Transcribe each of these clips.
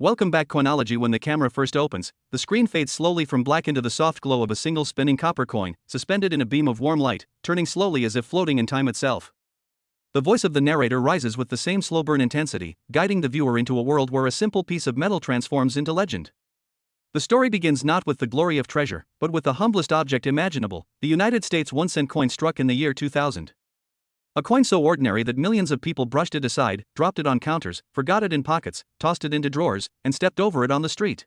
Welcome back. Coinology. When the camera first opens, the screen fades slowly from black into the soft glow of a single spinning copper coin, suspended in a beam of warm light, turning slowly as if floating in time itself. The voice of the narrator rises with the same slow burn intensity, guiding the viewer into a world where a simple piece of metal transforms into legend. The story begins not with the glory of treasure, but with the humblest object imaginable, the United States 1-cent coin struck in the year 2000. A coin so ordinary that millions of people brushed it aside, dropped it on counters, forgot it in pockets, tossed it into drawers, and stepped over it on the street.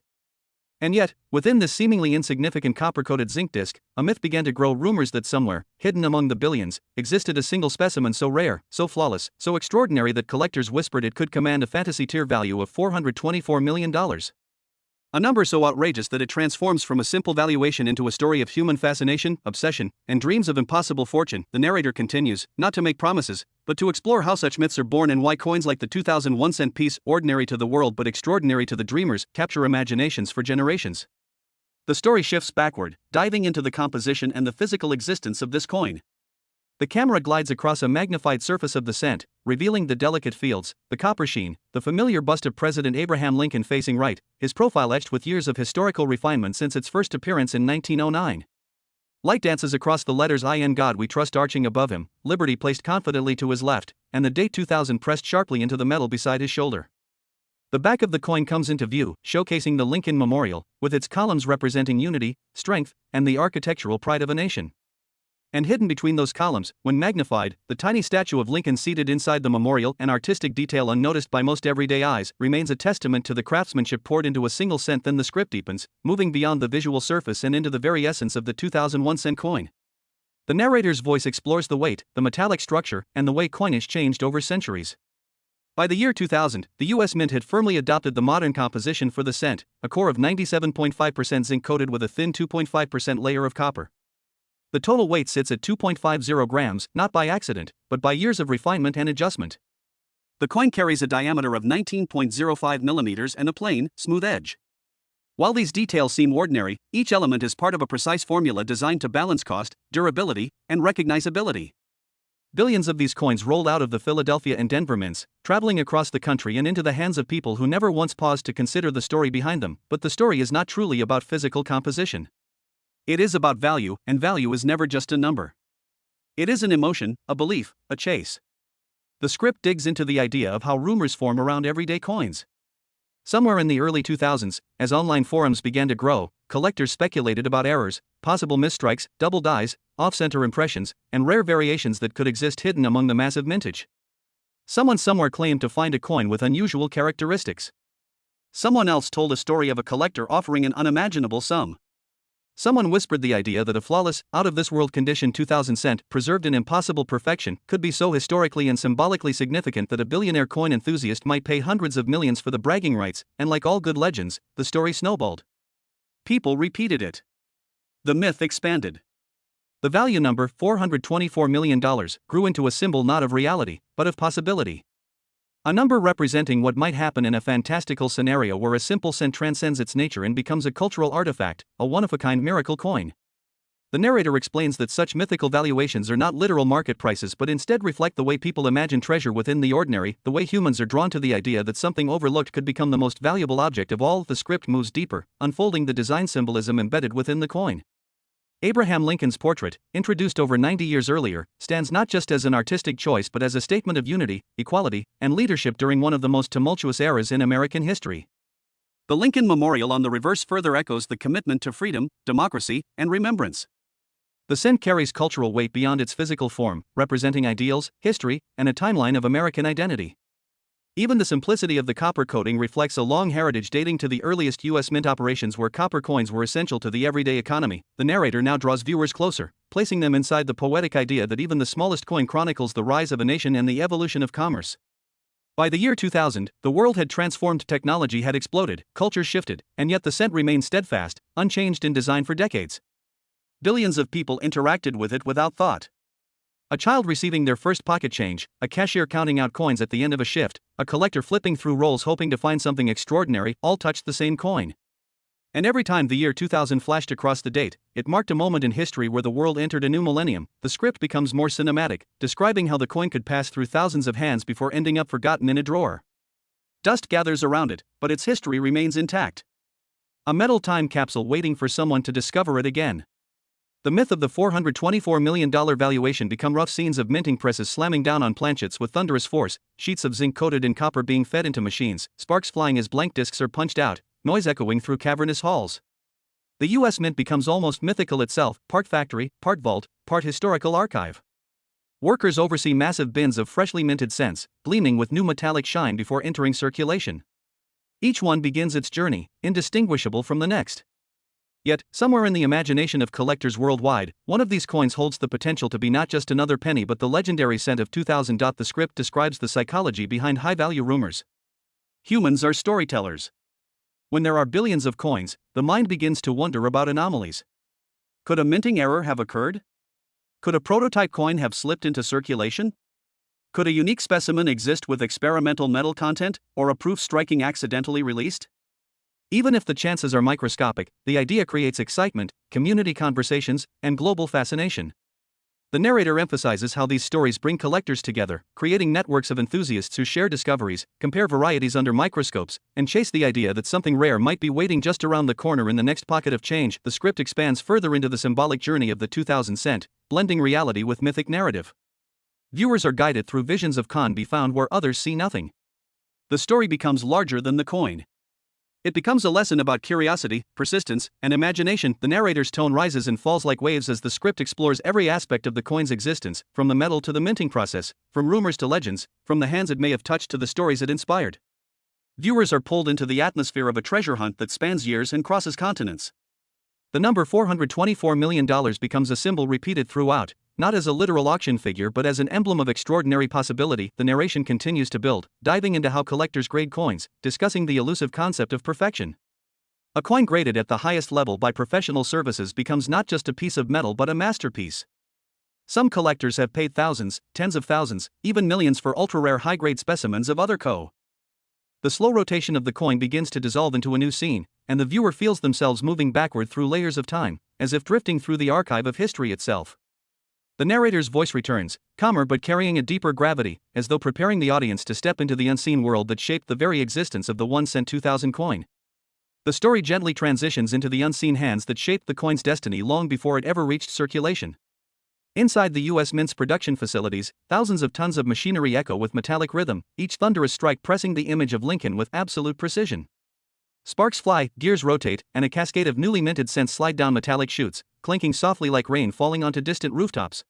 And yet, within this seemingly insignificant copper-coated zinc disc, a myth began to grow. Rumors that somewhere, hidden among the billions, existed a single specimen so rare, so flawless, so extraordinary that collectors whispered it could command a fantasy tier value of $424 million. A number so outrageous that it transforms from a simple valuation into a story of human fascination, obsession, and dreams of impossible fortune. The narrator continues, not to make promises, but to explore how such myths are born and why coins like the 2001-cent piece, ordinary to the world but extraordinary to the dreamers, capture imaginations for generations. The story shifts backward, diving into the composition and the physical existence of this coin. The camera glides across a magnified surface of the cent, revealing the delicate fields, the copper sheen, the familiar bust of President Abraham Lincoln facing right, his profile etched with years of historical refinement since its first appearance in 1909. Light dances across the letters "In God We Trust" arching above him, liberty placed confidently to his left, and the date 2000 pressed sharply into the metal beside his shoulder. The back of the coin comes into view, showcasing the Lincoln Memorial, with its columns representing unity, strength, and the architectural pride of a nation. And hidden between those columns, when magnified, the tiny statue of Lincoln seated inside the memorial, an artistic detail unnoticed by most everyday eyes, remains a testament to the craftsmanship poured into a single cent. Then the script deepens, moving beyond the visual surface and into the very essence of the 2001-cent coin. The narrator's voice explores the weight, the metallic structure, and the way coinage changed over centuries. By the year 2000, the U.S. Mint had firmly adopted the modern composition for the cent, a core of 97.5% zinc coated with a thin 2.5% layer of copper. The total weight sits at 2.50 grams, not by accident, but by years of refinement and adjustment. The coin carries a diameter of 19.05 millimeters and a plain, smooth edge. While these details seem ordinary, each element is part of a precise formula designed to balance cost, durability, and recognizability. Billions of these coins rolled out of the Philadelphia and Denver mints, traveling across the country and into the hands of people who never once paused to consider the story behind them. But the story is not truly about physical composition. It is about value, and value is never just a number. It is an emotion, a belief, a chase. The script digs into the idea of how rumors form around everyday coins. Somewhere in the early 2000s, as online forums began to grow, collectors speculated about errors, possible misstrikes, double dies, off-center impressions, and rare variations that could exist hidden among the massive mintage. Someone somewhere claimed to find a coin with unusual characteristics. Someone else told a story of a collector offering an unimaginable sum. Someone whispered the idea that a flawless, out-of-this-world condition 2000 cent, preserved in impossible perfection, could be so historically and symbolically significant that a billionaire coin enthusiast might pay hundreds of millions for the bragging rights, and like all good legends, the story snowballed. People repeated it. The myth expanded. The value number, $424 million, grew into a symbol not of reality, but of possibility. A number representing what might happen in a fantastical scenario where a simple cent transcends its nature and becomes a cultural artifact, a one-of-a-kind miracle coin. The narrator explains that such mythical valuations are not literal market prices but instead reflect the way people imagine treasure within the ordinary, the way humans are drawn to the idea that something overlooked could become the most valuable object of all. The script moves deeper, unfolding the design symbolism embedded within the coin. Abraham Lincoln's portrait, introduced over 90 years earlier, stands not just as an artistic choice but as a statement of unity, equality, and leadership during one of the most tumultuous eras in American history. The Lincoln Memorial on the reverse further echoes the commitment to freedom, democracy, and remembrance. The cent carries cultural weight beyond its physical form, representing ideals, history, and a timeline of American identity. Even the simplicity of the copper coating reflects a long heritage dating to the earliest U.S. mint operations where copper coins were essential to the everyday economy. The narrator now draws viewers closer, placing them inside the poetic idea that even the smallest coin chronicles the rise of a nation and the evolution of commerce. By the year 2000, the world had transformed, technology had exploded, cultures shifted, and yet the cent remained steadfast, unchanged in design for decades. Billions of people interacted with it without thought. A child receiving their first pocket change, a cashier counting out coins at the end of a shift, a collector flipping through rolls hoping to find something extraordinary, all touched the same coin. And every time the year 2000 flashed across the date, it marked a moment in history where the world entered a new millennium. The script becomes more cinematic, describing how the coin could pass through thousands of hands before ending up forgotten in a drawer. Dust gathers around it, but its history remains intact. A metal time capsule waiting for someone to discover it again. The myth of the $424 million valuation become rough scenes of minting presses slamming down on planchets with thunderous force, sheets of zinc coated in copper being fed into machines, sparks flying as blank discs are punched out, noise echoing through cavernous halls. The US Mint becomes almost mythical itself, part factory, part vault, part historical archive. Workers oversee massive bins of freshly minted cents, gleaming with new metallic shine before entering circulation. Each one begins its journey, indistinguishable from the next. Yet, somewhere in the imagination of collectors worldwide, one of these coins holds the potential to be not just another penny but the legendary cent of 2000. The script describes the psychology behind high-value rumors. Humans are storytellers. When there are billions of coins, the mind begins to wonder about anomalies. Could a minting error have occurred? Could a prototype coin have slipped into circulation? Could a unique specimen exist with experimental metal content, or a proof striking accidentally released? Even if the chances are microscopic, the idea creates excitement, community conversations, and global fascination. The narrator emphasizes how these stories bring collectors together, creating networks of enthusiasts who share discoveries, compare varieties under microscopes, and chase the idea that something rare might be waiting just around the corner in the next pocket of change. The script expands further into the symbolic journey of the 2000 cent, blending reality with mythic narrative. Viewers are guided through visions of can be found where others see nothing. The story becomes larger than the coin. It becomes a lesson about curiosity, persistence, and imagination. The narrator's tone rises and falls like waves as the script explores every aspect of the coin's existence, from the metal to the minting process, from rumors to legends, from the hands it may have touched to the stories it inspired. Viewers are pulled into the atmosphere of a treasure hunt that spans years and crosses continents. The number $424 million becomes a symbol repeated throughout, not as a literal auction figure but as an emblem of extraordinary possibility. The narration continues to build, diving into how collectors grade coins, discussing the elusive concept of perfection. A coin graded at the highest level by professional services becomes not just a piece of metal but a masterpiece. Some collectors have paid thousands, tens of thousands, even millions for ultra-rare high-grade specimens of other co. The slow rotation of the coin begins to dissolve into a new scene, and the viewer feels themselves moving backward through layers of time, as if drifting through the archive of history itself. The narrator's voice returns, calmer but carrying a deeper gravity, as though preparing the audience to step into the unseen world that shaped the very existence of the 1 cent 2000 coin. The story gently transitions into the unseen hands that shaped the coin's destiny long before it ever reached circulation. Inside the US Mint's production facilities, thousands of tons of machinery echo with metallic rhythm, each thunderous strike pressing the image of Lincoln with absolute precision. Sparks fly, gears rotate, and a cascade of newly minted cents slide down metallic chutes, clinking softly like rain falling onto distant rooftops.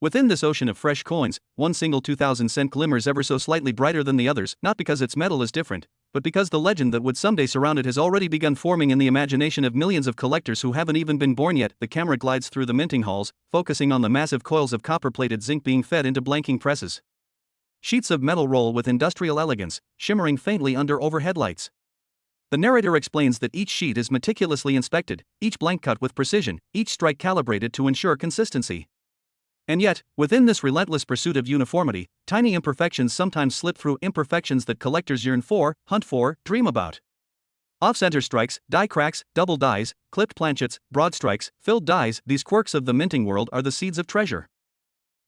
Within this ocean of fresh coins, one single 2000 cent glimmers ever so slightly brighter than the others, not because its metal is different, but because the legend that would someday surround it has already begun forming in the imagination of millions of collectors who haven't even been born yet. The camera glides through the minting halls, focusing on the massive coils of copper-plated zinc being fed into blanking presses. Sheets of metal roll with industrial elegance, shimmering faintly under overhead lights. The narrator explains that each sheet is meticulously inspected, each blank cut with precision, each strike calibrated to ensure consistency. And yet, within this relentless pursuit of uniformity, tiny imperfections sometimes slip through, imperfections that collectors yearn for, hunt for, dream about. Off-center strikes, die cracks, double dies, clipped planchets, broad strikes, filled dies, these quirks of the minting world are the seeds of treasure.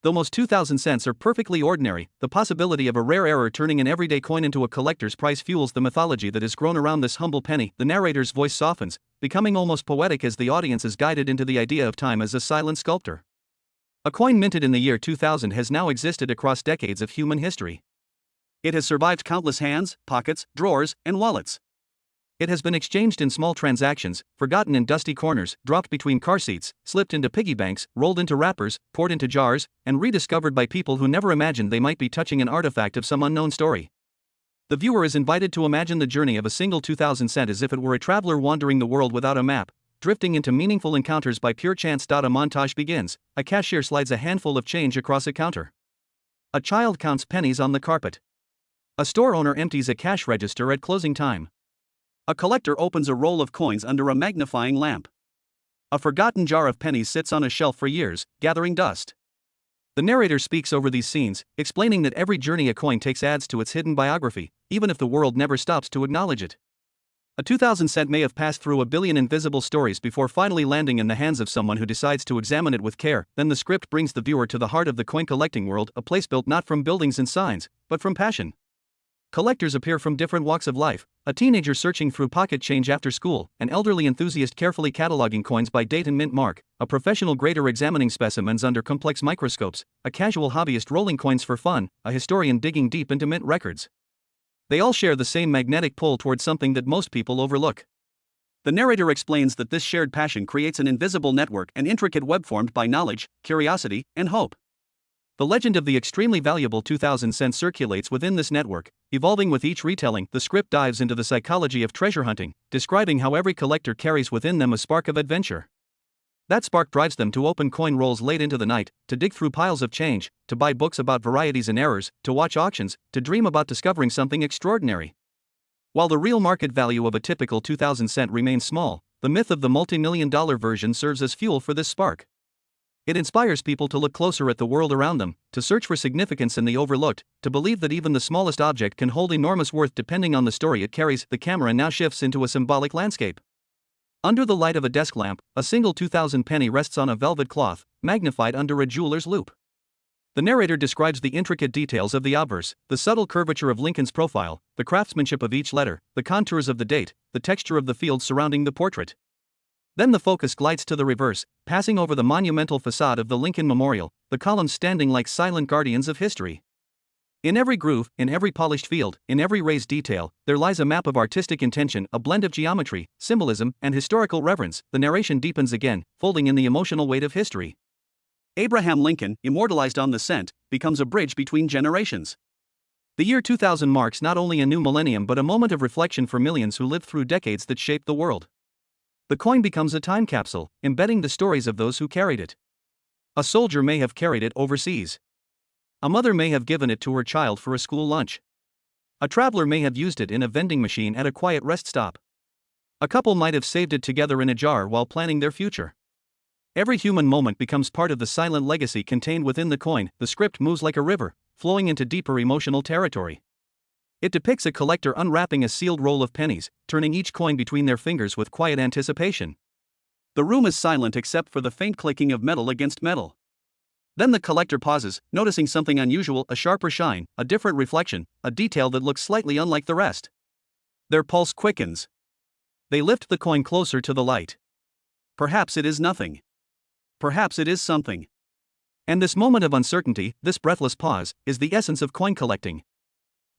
Though most 2000 cents are perfectly ordinary, the possibility of a rare error turning an everyday coin into a collector's prize fuels the mythology that has grown around this humble penny. The narrator's voice softens, becoming almost poetic as the audience is guided into the idea of time as a silent sculptor. A coin minted in the year 2000 has now existed across decades of human history. It has survived countless hands, pockets, drawers, and wallets. It has been exchanged in small transactions, forgotten in dusty corners, dropped between car seats, slipped into piggy banks, rolled into wrappers, poured into jars, and rediscovered by people who never imagined they might be touching an artifact of some unknown story. The viewer is invited to imagine the journey of a single 2000 cent as if it were a traveler wandering the world without a map, drifting into meaningful encounters by pure chance. A montage begins. A cashier slides a handful of change across a counter. A child counts pennies on the carpet. A store owner empties a cash register at closing time. A collector opens a roll of coins under a magnifying lamp. A forgotten jar of pennies sits on a shelf for years, gathering dust. The narrator speaks over these scenes, explaining that every journey a coin takes adds to its hidden biography, even if the world never stops to acknowledge it. A 2000 cent may have passed through a billion invisible stories before finally landing in the hands of someone who decides to examine it with care. Then the script brings the viewer to the heart of the coin collecting world, a place built not from buildings and signs, but from passion. Collectors appear from different walks of life: a teenager searching through pocket change after school, an elderly enthusiast carefully cataloging coins by date and mint mark, a professional grader examining specimens under complex microscopes, a casual hobbyist rolling coins for fun, a historian digging deep into mint records. They all share the same magnetic pull towards something that most people overlook. The narrator explains that this shared passion creates an invisible network, an intricate web formed by knowledge, curiosity, and hope. The legend of the extremely valuable 2000 cent circulates within this network, evolving with each retelling. The script dives into the psychology of treasure hunting, describing how every collector carries within them a spark of adventure. That spark drives them to open coin rolls late into the night, to dig through piles of change, to buy books about varieties and errors, to watch auctions, to dream about discovering something extraordinary. While the real market value of a typical 2000 cent remains small, the myth of the multi-million-dollar version serves as fuel for this spark. It inspires people to look closer at the world around them, to search for significance in the overlooked, to believe that even the smallest object can hold enormous worth depending on the story it carries. The camera now shifts into a symbolic landscape. Under the light of a desk lamp, a single 2000 penny rests on a velvet cloth, magnified under a jeweler's loupe. The narrator describes the intricate details of the obverse, the subtle curvature of Lincoln's profile, the craftsmanship of each letter, the contours of the date, the texture of the fields surrounding the portrait. Then the focus glides to the reverse, passing over the monumental facade of the Lincoln Memorial, the columns standing like silent guardians of history. In every groove, in every polished field, in every raised detail, there lies a map of artistic intention, a blend of geometry, symbolism, and historical reverence. The narration deepens again, folding in the emotional weight of history. Abraham Lincoln, immortalized on the cent, becomes a bridge between generations. The year 2000 marks not only a new millennium but a moment of reflection for millions who lived through decades that shaped the world. The coin becomes a time capsule, embedding the stories of those who carried it. A soldier may have carried it overseas. A mother may have given it to her child for a school lunch. A traveler may have used it in a vending machine at a quiet rest stop. A couple might have saved it together in a jar while planning their future. Every human moment becomes part of the silent legacy contained within the coin. The script moves like a river, flowing into deeper emotional territory. It depicts a collector unwrapping a sealed roll of pennies, turning each coin between their fingers with quiet anticipation. The room is silent except for the faint clicking of metal against metal. Then the collector pauses, noticing something unusual: a sharper shine, a different reflection, a detail that looks slightly unlike the rest. Their pulse quickens. They lift the coin closer to the light. Perhaps it is nothing. Perhaps it is something. And this moment of uncertainty, this breathless pause, is the essence of coin collecting.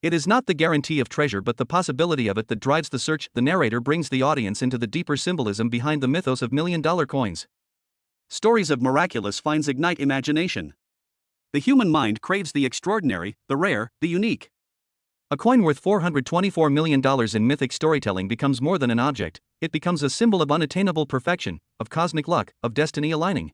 It is not the guarantee of treasure but the possibility of it that drives the search. The narrator brings the audience into the deeper symbolism behind the mythos of million-dollar coins. Stories of miraculous finds ignite imagination. The human mind craves the extraordinary, the rare, the unique. A coin worth $424 million in mythic storytelling becomes more than an object, it becomes a symbol of unattainable perfection, of cosmic luck, of destiny aligning.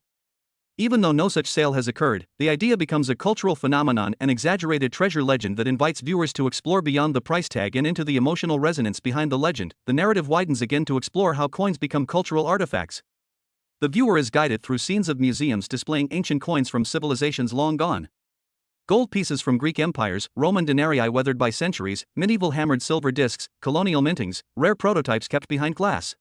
Even though no such sale has occurred, the idea becomes a cultural phenomenon, an exaggerated treasure legend that invites viewers to explore beyond the price tag and into the emotional resonance behind the legend. The narrative widens again to explore how coins become cultural artifacts. The viewer is guided through scenes of museums displaying ancient coins from civilizations long gone. Gold pieces from Greek empires, Roman denarii weathered by centuries, medieval hammered silver discs, colonial mintings, rare prototypes kept behind glass.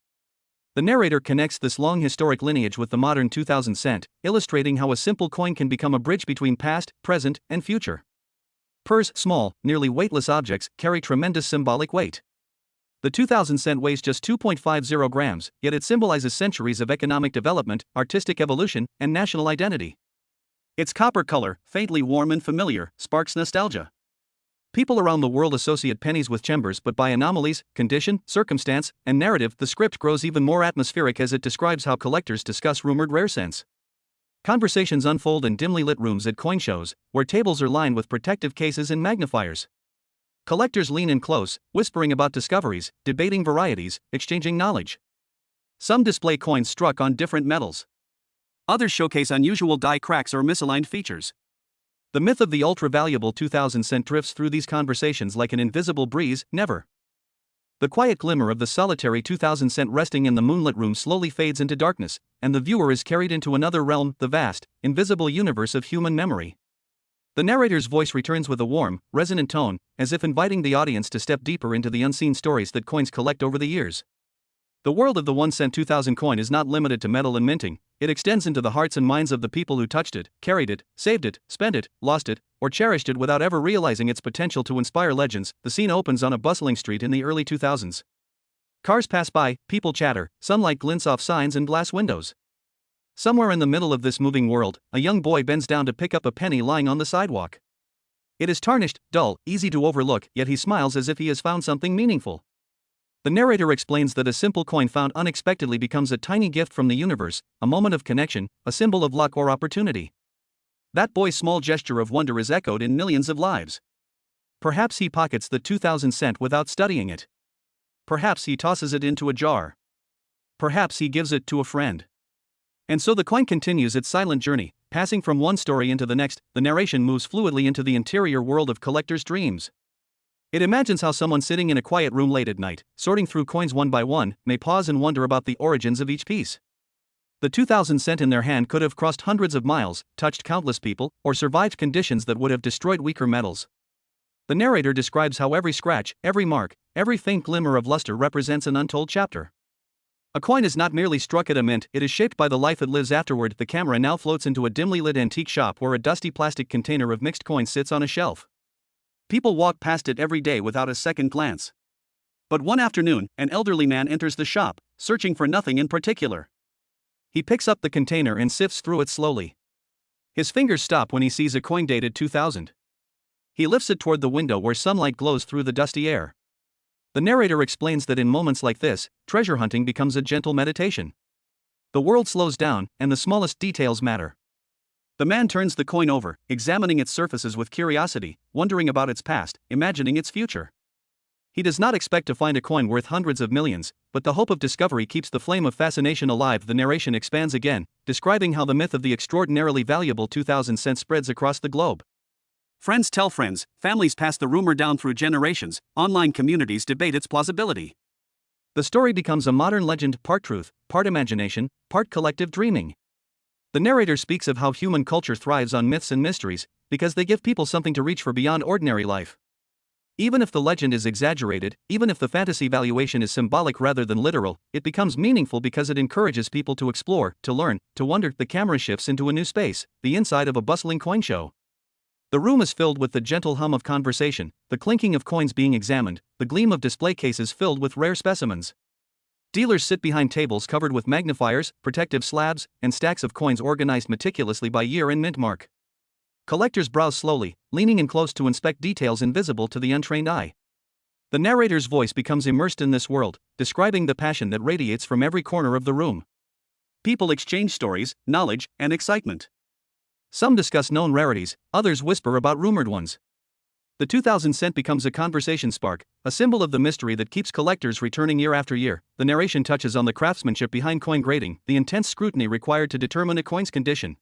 The narrator connects this long historic lineage with the modern 2000 cent, illustrating how a simple coin can become a bridge between past, present, and future. Purse, small, nearly weightless objects, carry tremendous symbolic weight. The 2000 cent weighs just 2.50 grams, yet it symbolizes centuries of economic development, artistic evolution, and national identity. Its copper color, faintly warm and familiar, sparks nostalgia. People around the world associate pennies with chambers, but by anomalies, condition, circumstance, and narrative, the script grows even more atmospheric as it describes how collectors discuss rumored rare cents. Conversations unfold in dimly lit rooms at coin shows, where tables are lined with protective cases and magnifiers. Collectors lean in close, whispering about discoveries, debating varieties, exchanging knowledge. Some display coins struck on different metals. Others showcase unusual die cracks or misaligned features. The myth of the ultra-valuable 2000 cent drifts through these conversations like an invisible breeze, never. The quiet glimmer of the solitary 2000 cent resting in the moonlit room slowly fades into darkness, and the viewer is carried into another realm, the vast, invisible universe of human memory. The narrator's voice returns with a warm, resonant tone, as if inviting the audience to step deeper into the unseen stories that coins collect over the years. The world of the 1 cent 2000 coin is not limited to metal and minting, it extends into the hearts and minds of the people who touched it, carried it, saved it, spent it, lost it, or cherished it without ever realizing its potential to inspire legends. The scene opens on a bustling street in the early 2000s. Cars pass by, people chatter, sunlight glints off signs and glass windows. Somewhere in the middle of this moving world, a young boy bends down to pick up a penny lying on the sidewalk. It is tarnished, dull, easy to overlook, yet he smiles as if he has found something meaningful. The narrator explains that a simple coin found unexpectedly becomes a tiny gift from the universe, a moment of connection, a symbol of luck or opportunity. That boy's small gesture of wonder is echoed in millions of lives. Perhaps he pockets the 2,000 cent without studying it. Perhaps he tosses it into a jar. Perhaps he gives it to a friend. And so the coin continues its silent journey, passing from one story into the next. The narration moves fluidly into the interior world of collectors' dreams. It imagines how someone sitting in a quiet room late at night, sorting through coins one by one, may pause and wonder about the origins of each piece. The 2,000 cent in their hand could have crossed hundreds of miles, touched countless people, or survived conditions that would have destroyed weaker metals. The narrator describes how every scratch, every mark, every faint glimmer of luster represents an untold chapter. A coin is not merely struck at a mint, it is shaped by the life it lives afterward. The camera now floats into a dimly lit antique shop where a dusty plastic container of mixed coins sits on a shelf. People walk past it every day without a second glance. But one afternoon, an elderly man enters the shop, searching for nothing in particular. He picks up the container and sifts through it slowly. His fingers stop when he sees a coin dated 2000. He lifts it toward the window where sunlight glows through the dusty air. The narrator explains that in moments like this, treasure hunting becomes a gentle meditation. The world slows down, and the smallest details matter. The man turns the coin over, examining its surfaces with curiosity, wondering about its past, imagining its future. He does not expect to find a coin worth hundreds of millions, but the hope of discovery keeps the flame of fascination alive. The narration expands again, describing how the myth of the extraordinarily valuable 2,000 cents spreads across the globe. Friends tell friends, families pass the rumor down through generations, online communities debate its plausibility. The story becomes a modern legend, part truth, part imagination, part collective dreaming. The narrator speaks of how human culture thrives on myths and mysteries, because they give people something to reach for beyond ordinary life. Even if the legend is exaggerated, even if the fantasy valuation is symbolic rather than literal, it becomes meaningful because it encourages people to explore, to learn, to wonder. The camera shifts into a new space, the inside of a bustling coin show. The room is filled with the gentle hum of conversation, the clinking of coins being examined, the gleam of display cases filled with rare specimens. Dealers sit behind tables covered with magnifiers, protective slabs, and stacks of coins organized meticulously by year and mint mark. Collectors browse slowly, leaning in close to inspect details invisible to the untrained eye. The narrator's voice becomes immersed in this world, describing the passion that radiates from every corner of the room. People exchange stories, knowledge, and excitement. Some discuss known rarities, others whisper about rumored ones. The 2,000 cent becomes a conversation spark, a symbol of the mystery that keeps collectors returning year after year. The narration touches on the craftsmanship behind coin grading, the intense scrutiny required to determine a coin's condition.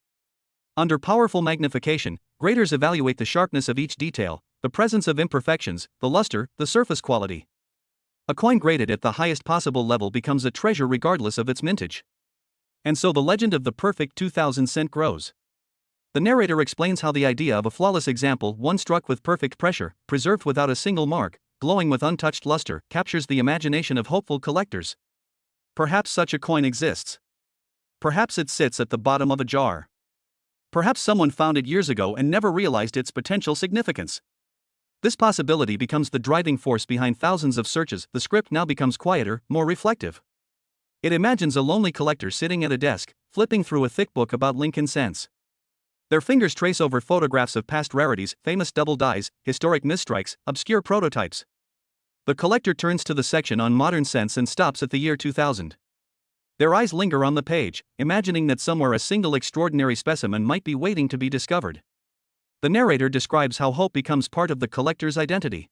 Under powerful magnification, graders evaluate the sharpness of each detail, the presence of imperfections, the luster, the surface quality. A coin graded at the highest possible level becomes a treasure regardless of its mintage. And so the legend of the perfect 2,000 cent grows. The narrator explains how the idea of a flawless example, one struck with perfect pressure, preserved without a single mark, glowing with untouched luster, captures the imagination of hopeful collectors. Perhaps such a coin exists. Perhaps it sits at the bottom of a jar. Perhaps someone found it years ago and never realized its potential significance. This possibility becomes the driving force behind thousands of searches. The script now becomes quieter, more reflective. It imagines a lonely collector sitting at a desk, flipping through a thick book about Lincoln cents. Their fingers trace over photographs of past rarities, famous double dies, historic misstrikes, obscure prototypes. The collector turns to the section on modern cents and stops at the year 2000. Their eyes linger on the page, imagining that somewhere a single extraordinary specimen might be waiting to be discovered. The narrator describes how hope becomes part of the collector's identity.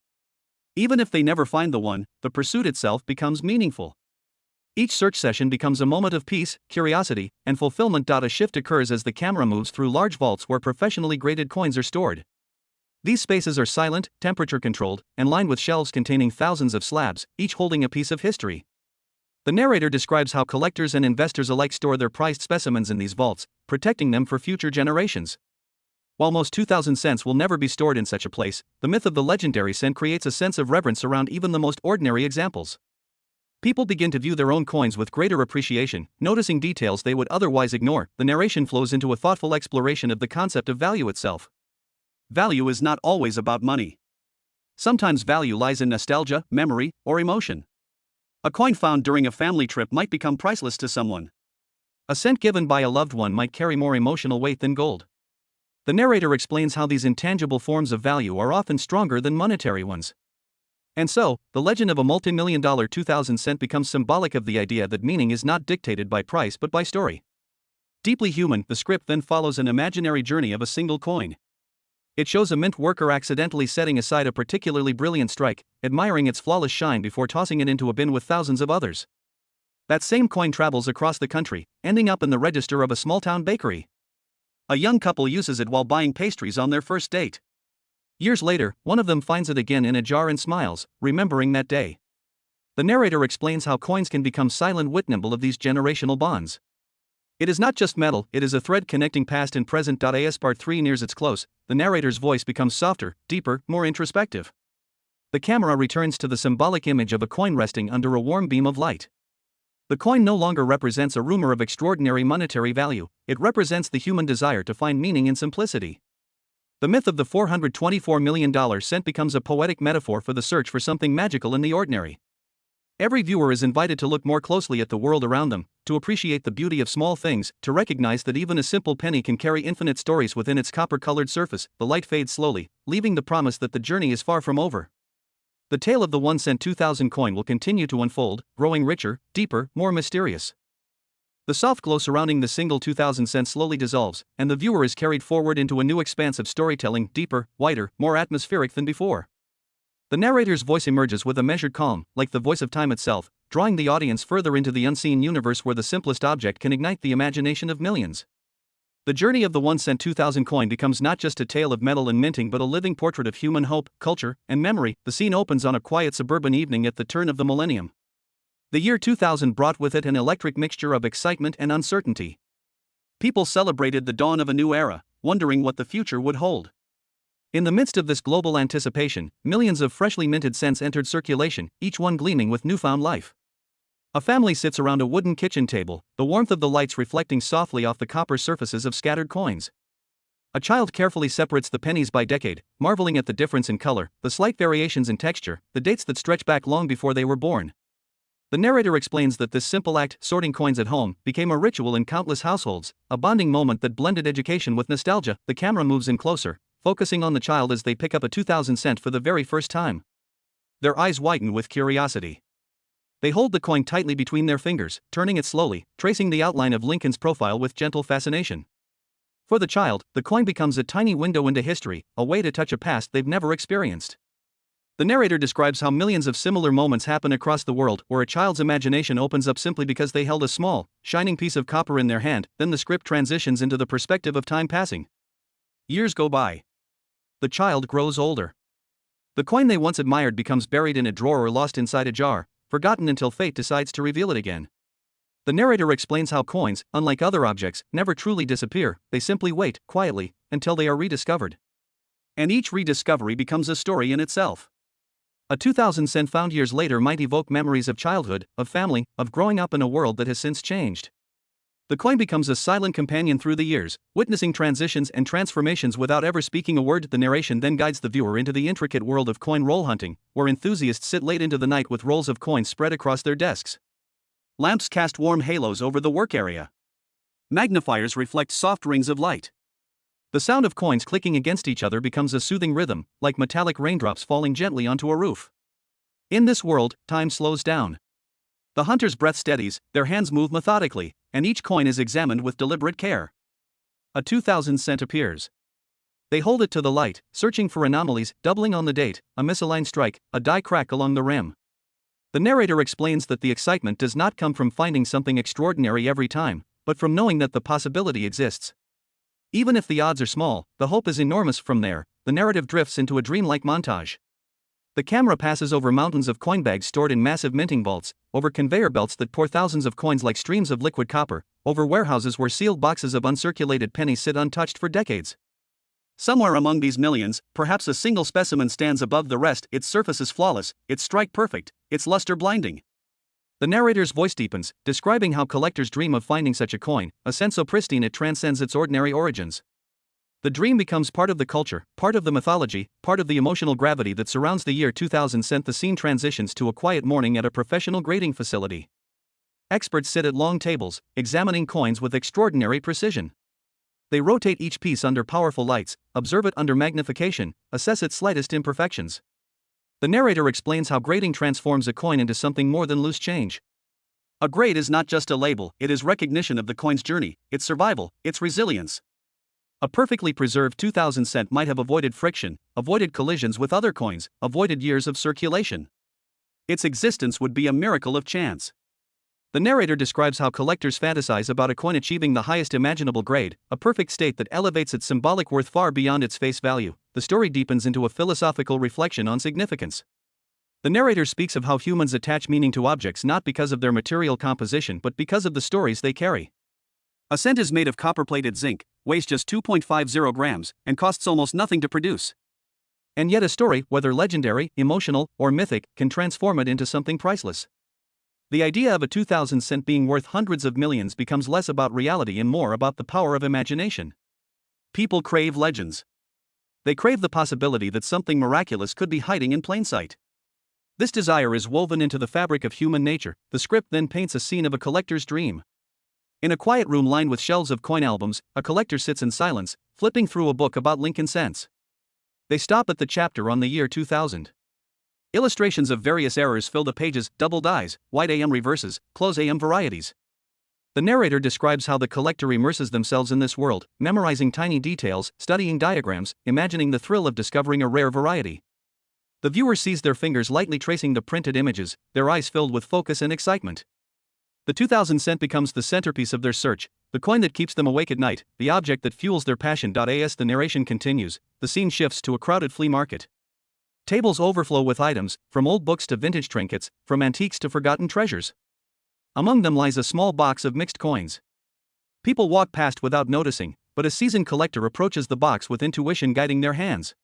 Even if they never find the one, the pursuit itself becomes meaningful. Each search session becomes a moment of peace, curiosity, and fulfillment. A shift occurs as the camera moves through large vaults where professionally graded coins are stored. These spaces are silent, temperature-controlled, and lined with shelves containing thousands of slabs, each holding a piece of history. The narrator describes how collectors and investors alike store their prized specimens in these vaults, protecting them for future generations. While most 2,000 cents will never be stored in such a place, the myth of the legendary cent creates a sense of reverence around even the most ordinary examples. People begin to view their own coins with greater appreciation, noticing details they would otherwise ignore. The narration flows into a thoughtful exploration of the concept of value itself. Value is not always about money. Sometimes value lies in nostalgia, memory, or emotion. A coin found during a family trip might become priceless to someone. A cent given by a loved one might carry more emotional weight than gold. The narrator explains how these intangible forms of value are often stronger than monetary ones. And so, the legend of a multi-million-dollar 2000 cent becomes symbolic of the idea that meaning is not dictated by price but by story. Deeply human, the script then follows an imaginary journey of a single coin. It shows a mint worker accidentally setting aside a particularly brilliant strike, admiring its flawless shine before tossing it into a bin with thousands of others. That same coin travels across the country, ending up in the register of a small-town bakery. A young couple uses it while buying pastries on their first date. Years later, one of them finds it again in a jar and smiles, remembering that day. The narrator explains how coins can become silent witness of these generational bonds. It is not just metal, it is a thread connecting past and present. As part 3 nears its close, the narrator's voice becomes softer, deeper, more introspective. The camera returns to the symbolic image of a coin resting under a warm beam of light. The coin no longer represents a rumor of extraordinary monetary value, it represents the human desire to find meaning in simplicity. The myth of the $424 million cent becomes a poetic metaphor for the search for something magical in the ordinary. Every viewer is invited to look more closely at the world around them, to appreciate the beauty of small things, to recognize that even a simple penny can carry infinite stories within its copper-colored surface. The light fades slowly, leaving the promise that the journey is far from over. The tale of the 1 cent 2000 coin will continue to unfold, growing richer, deeper, more mysterious. The soft glow surrounding the single 2000 cent slowly dissolves, and the viewer is carried forward into a new expanse of storytelling, deeper, wider, more atmospheric than before. The narrator's voice emerges with a measured calm, like the voice of time itself, drawing the audience further into the unseen universe where the simplest object can ignite the imagination of millions. The journey of the 1 cent 2000 coin becomes not just a tale of metal and minting but a living portrait of human hope, culture, and memory. The scene opens on a quiet suburban evening at the turn of the millennium. The year 2000 brought with it an electric mixture of excitement and uncertainty. People celebrated the dawn of a new era, wondering what the future would hold. In the midst of this global anticipation, millions of freshly minted cents entered circulation, each one gleaming with newfound life. A family sits around a wooden kitchen table, the warmth of the lights reflecting softly off the copper surfaces of scattered coins. A child carefully separates the pennies by decade, marveling at the difference in color, the slight variations in texture, the dates that stretch back long before they were born. The narrator explains that this simple act, sorting coins at home, became a ritual in countless households, a bonding moment that blended education with nostalgia. The camera moves in closer, focusing on the child as they pick up a 2000 cent for the very first time. Their eyes widen with curiosity. They hold the coin tightly between their fingers, turning it slowly, tracing the outline of Lincoln's profile with gentle fascination. For the child, the coin becomes a tiny window into history, a way to touch a past they've never experienced. The narrator describes how millions of similar moments happen across the world, where a child's imagination opens up simply because they held a small, shining piece of copper in their hand. Then the script transitions into the perspective of time passing. Years go by. The child grows older. The coin they once admired becomes buried in a drawer or lost inside a jar, forgotten until fate decides to reveal it again. The narrator explains how coins, unlike other objects, never truly disappear, they simply wait, quietly, until they are rediscovered. And each rediscovery becomes a story in itself. A 2000 cent found years later might evoke memories of childhood, of family, of growing up in a world that has since changed. The coin becomes a silent companion through the years, witnessing transitions and transformations without ever speaking a word. The narration then guides the viewer into the intricate world of coin roll hunting, where enthusiasts sit late into the night with rolls of coins spread across their desks. Lamps cast warm halos over the work area. Magnifiers reflect soft rings of light. The sound of coins clicking against each other becomes a soothing rhythm, like metallic raindrops falling gently onto a roof. In this world, time slows down. The hunter's breath steadies, their hands move methodically, and each coin is examined with deliberate care. A 2000 cent appears. They hold it to the light, searching for anomalies, doubling on the date, a misaligned strike, a die crack along the rim. The narrator explains that the excitement does not come from finding something extraordinary every time, but from knowing that the possibility exists. Even if the odds are small, the hope is enormous. From there, the narrative drifts into a dreamlike montage. The camera passes over mountains of coin bags stored in massive minting vaults, over conveyor belts that pour thousands of coins like streams of liquid copper, over warehouses where sealed boxes of uncirculated pennies sit untouched for decades. Somewhere among these millions, perhaps a single specimen stands above the rest. Its surface is flawless, its strike perfect, its luster blinding. The narrator's voice deepens, describing how collectors dream of finding such a coin, a scent so pristine it transcends its ordinary origins. The dream becomes part of the culture, part of the mythology, part of the emotional gravity that surrounds the year 2000. The scene transitions to a quiet morning at a professional grading facility. Experts sit at long tables, examining coins with extraordinary precision. They rotate each piece under powerful lights, observe it under magnification, assess its slightest imperfections. The narrator explains how grading transforms a coin into something more than loose change. A grade is not just a label, it is recognition of the coin's journey, its survival, its resilience. A perfectly preserved 2000 cent might have avoided friction, avoided collisions with other coins, avoided years of circulation. Its existence would be a miracle of chance. The narrator describes how collectors fantasize about a coin achieving the highest imaginable grade, a perfect state that elevates its symbolic worth far beyond its face value. The story deepens into a philosophical reflection on significance. The narrator speaks of how humans attach meaning to objects not because of their material composition but because of the stories they carry. A cent is made of copper-plated zinc, weighs just 2.50 grams, and costs almost nothing to produce. And yet a story, whether legendary, emotional, or mythic, can transform it into something priceless. The idea of a 2000 cent being worth hundreds of millions becomes less about reality and more about the power of imagination. People crave legends. They crave the possibility that something miraculous could be hiding in plain sight. This desire is woven into the fabric of human nature. The script then paints a scene of a collector's dream. In a quiet room lined with shelves of coin albums, a collector sits in silence, flipping through a book about Lincoln cents. They stop at the chapter on the year 2000. Illustrations of various errors fill the pages: double dies, white AM reverses, close AM varieties. The narrator describes how the collector immerses themselves in this world, memorizing tiny details, studying diagrams, imagining the thrill of discovering a rare variety. The viewer sees their fingers lightly tracing the printed images, their eyes filled with focus and excitement. The 2000 cent becomes the centerpiece of their search, the coin that keeps them awake at night, the object that fuels their passion. As the narration continues, the scene shifts to a crowded flea market. Tables overflow with items, from old books to vintage trinkets, from antiques to forgotten treasures. Among them lies a small box of mixed coins. People walk past without noticing, but a seasoned collector approaches the box with intuition guiding their hands.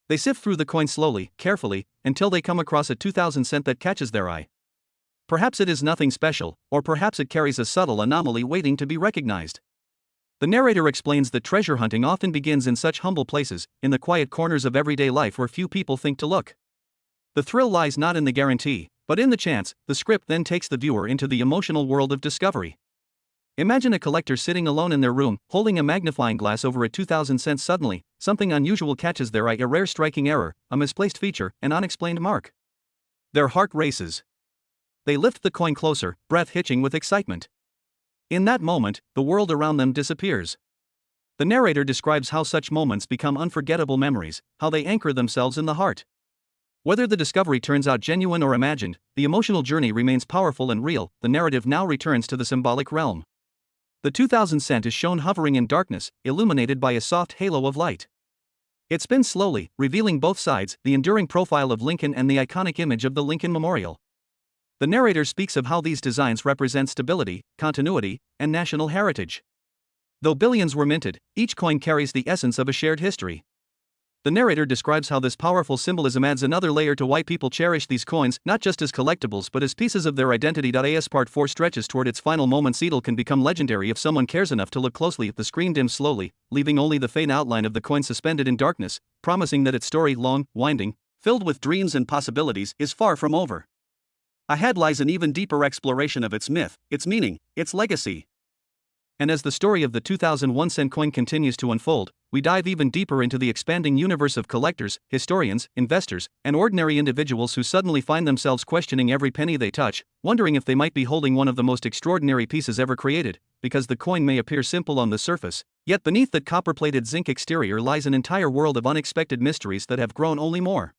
They sift through the coin slowly, carefully, until they come across a 2000 cent that catches their eye. Perhaps it is nothing special, or perhaps it carries a subtle anomaly waiting to be recognized. The narrator explains that treasure hunting often begins in such humble places, in the quiet corners of everyday life where few people think to look. The thrill lies not in the guarantee, but in the chance. The script then takes the viewer into the emotional world of discovery. Imagine a collector sitting alone in their room, holding a magnifying glass over a 2000 cent. Suddenly, something unusual catches their eye: a rare striking error, a misplaced feature, an unexplained mark. Their heart races. They lift the coin closer, breath hitching with excitement. In that moment, the world around them disappears. The narrator describes how such moments become unforgettable memories, how they anchor themselves in the heart. Whether the discovery turns out genuine or imagined, the emotional journey remains powerful and real. The narrative now returns to the symbolic realm. The 2000 cent is shown hovering in darkness, illuminated by a soft halo of light. It spins slowly, revealing both sides, the enduring profile of Lincoln and the iconic image of the Lincoln Memorial. The narrator speaks of how these designs represent stability, continuity, and national heritage. Though billions were minted, each coin carries the essence of a shared history. The narrator describes how this powerful symbolism adds another layer to why people cherish these coins, not just as collectibles but as pieces of their identity. As Part 4 stretches toward its final moments, Edel can become legendary if someone cares enough to look closely. The screen dims slowly, leaving only the faint outline of the coin suspended in darkness, promising that its story, long, winding, filled with dreams and possibilities, is far from over. Ahead lies an even deeper exploration of its myth, its meaning, its legacy. And as the story of the 2001 cent coin continues to unfold, we dive even deeper into the expanding universe of collectors, historians, investors, and ordinary individuals who suddenly find themselves questioning every penny they touch, wondering if they might be holding one of the most extraordinary pieces ever created. Because the coin may appear simple on the surface, yet beneath that copper-plated zinc exterior lies an entire world of unexpected mysteries that have grown only more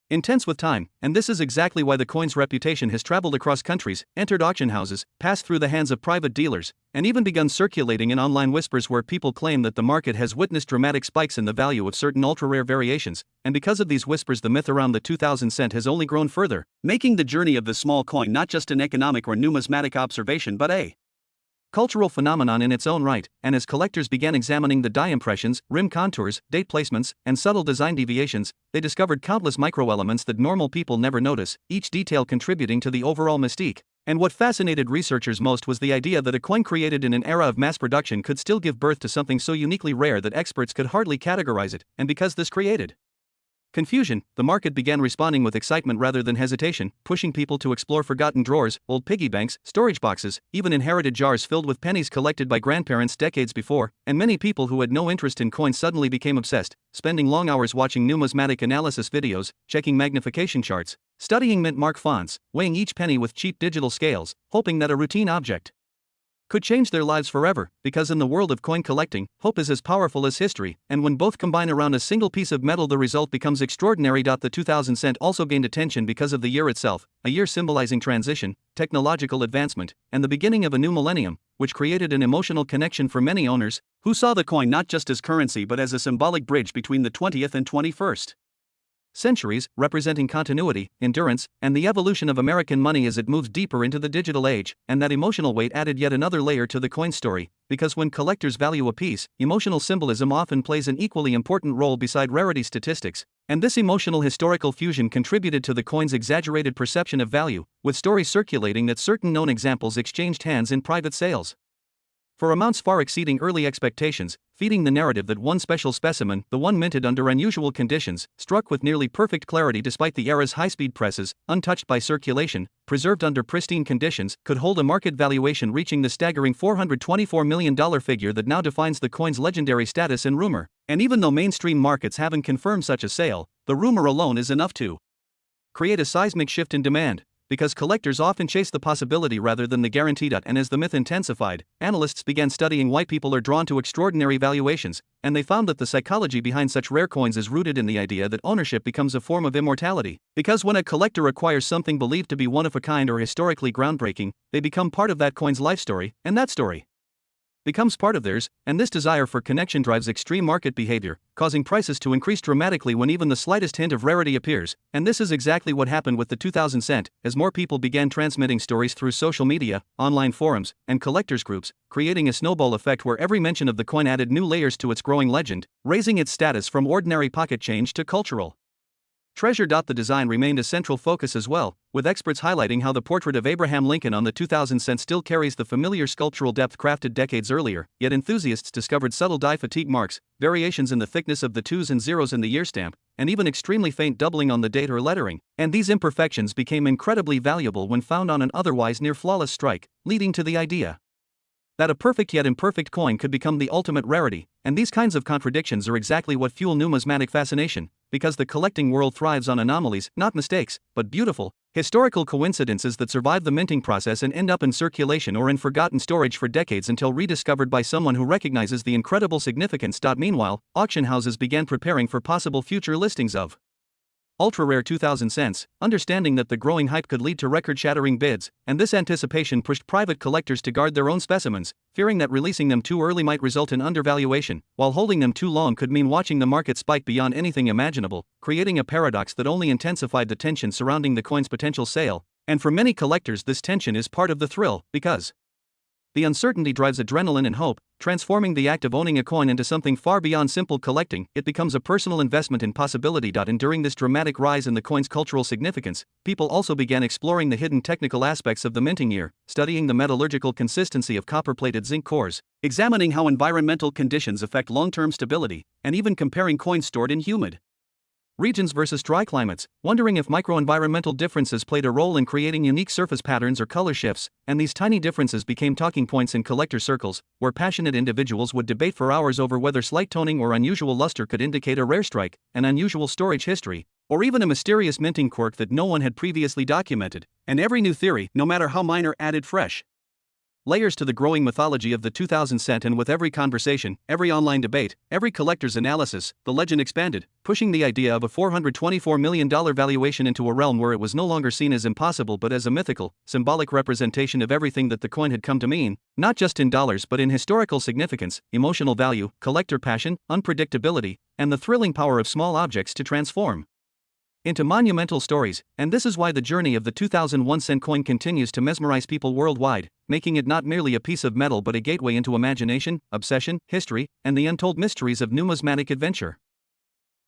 intense with time. And this is exactly why the coin's reputation has traveled across countries, entered auction houses, passed through the hands of private dealers, and even begun circulating in online whispers where people claim that the market has witnessed dramatic spikes in the value of certain ultra-rare variations. And because of these whispers, the myth around the 2000 cent has only grown further, making the journey of the small coin not just an economic or numismatic observation but a cultural phenomenon in its own right. And as collectors began examining the die impressions, rim contours, date placements, and subtle design deviations, they discovered countless microelements that normal people never notice, each detail contributing to the overall mystique. And what fascinated researchers most was the idea that a coin created in an era of mass production could still give birth to something so uniquely rare that experts could hardly categorize it, and because this created confusion, the market began responding with excitement rather than hesitation, pushing people to explore forgotten drawers, old piggy banks, storage boxes, even inherited jars filled with pennies collected by grandparents decades before, and many people who had no interest in coins suddenly became obsessed, spending long hours watching numismatic analysis videos, checking magnification charts, studying mint mark fonts, weighing each penny with cheap digital scales, hoping that a routine object could change their lives forever, because in the world of coin collecting, hope is as powerful as history, and when both combine around a single piece of metal the result becomes extraordinary. The 2000 cent also gained attention because of the year itself, a year symbolizing transition, technological advancement, and the beginning of a new millennium, which created an emotional connection for many owners, who saw the coin not just as currency but as a symbolic bridge between the 20th and 21st centuries, representing continuity, endurance, and the evolution of American money as it moves deeper into the digital age. And that emotional weight added yet another layer to the coin story, because when collectors value a piece, emotional symbolism often plays an equally important role beside rarity statistics, and this emotional historical fusion contributed to the coin's exaggerated perception of value, with stories circulating that certain known examples exchanged hands in private sales for amounts far exceeding early expectations, feeding the narrative that one special specimen, the one minted under unusual conditions, struck with nearly perfect clarity despite the era's high-speed presses, untouched by circulation, preserved under pristine conditions, could hold a market valuation reaching the staggering $424 million figure that now defines the coin's legendary status and rumor. And even though mainstream markets haven't confirmed such a sale, the rumor alone is enough to create a seismic shift in demand, because collectors often chase the possibility rather than the guarantee. And as the myth intensified, analysts began studying why people are drawn to extraordinary valuations, and they found that the psychology behind such rare coins is rooted in the idea that ownership becomes a form of immortality. Because when a collector acquires something believed to be one of a kind or historically groundbreaking, they become part of that coin's life story, and that story becomes part of theirs, and this desire for connection drives extreme market behavior, causing prices to increase dramatically when even the slightest hint of rarity appears. And this is exactly what happened with the 2000 cent, as more people began transmitting stories through social media, online forums, and collectors groups, creating a snowball effect where every mention of the coin added new layers to its growing legend, raising its status from ordinary pocket change to cultural treasure. The design remained a central focus as well, with experts highlighting how the portrait of Abraham Lincoln on the 2000 cent still carries the familiar sculptural depth crafted decades earlier, yet enthusiasts discovered subtle dye fatigue marks, variations in the thickness of the 2s and 0s in the year stamp, and even extremely faint doubling on the date or lettering, and these imperfections became incredibly valuable when found on an otherwise near-flawless strike, leading to the idea that a perfect yet imperfect coin could become the ultimate rarity. And these kinds of contradictions are exactly what fuel numismatic fascination, because the collecting world thrives on anomalies, not mistakes, but beautiful, historical coincidences that survive the minting process and end up in circulation or in forgotten storage for decades until rediscovered by someone who recognizes the incredible significance. Meanwhile, auction houses began preparing for possible future listings of ultra-rare 2000 cents, understanding that the growing hype could lead to record-shattering bids, and this anticipation pushed private collectors to guard their own specimens, fearing that releasing them too early might result in undervaluation, while holding them too long could mean watching the market spike beyond anything imaginable, creating a paradox that only intensified the tension surrounding the coin's potential sale. And for many collectors, this tension is part of the thrill, because the uncertainty drives adrenaline and hope, transforming the act of owning a coin into something far beyond simple collecting. It becomes a personal investment in possibility. And during this dramatic rise in the coin's cultural significance, people also began exploring the hidden technical aspects of the minting year, studying the metallurgical consistency of copper-plated zinc cores, examining how environmental conditions affect long-term stability, and even comparing coins stored in humid regions versus dry climates, wondering if microenvironmental differences played a role in creating unique surface patterns or color shifts. And these tiny differences became talking points in collector circles, where passionate individuals would debate for hours over whether slight toning or unusual luster could indicate a rare strike, an unusual storage history, or even a mysterious minting quirk that no one had previously documented. And every new theory, no matter how minor, added fresh layers to the growing mythology of the 2000 cent. And with every conversation, every online debate, every collector's analysis, the legend expanded, pushing the idea of a $424 million valuation into a realm where it was no longer seen as impossible but as a mythical, symbolic representation of everything that the coin had come to mean, not just in dollars but in historical significance, emotional value, collector passion, unpredictability, and the thrilling power of small objects to transform into monumental stories. And this is why the journey of the 2001 cent coin continues to mesmerize people worldwide, making it not merely a piece of metal but a gateway into imagination, obsession, history, and the untold mysteries of numismatic adventure.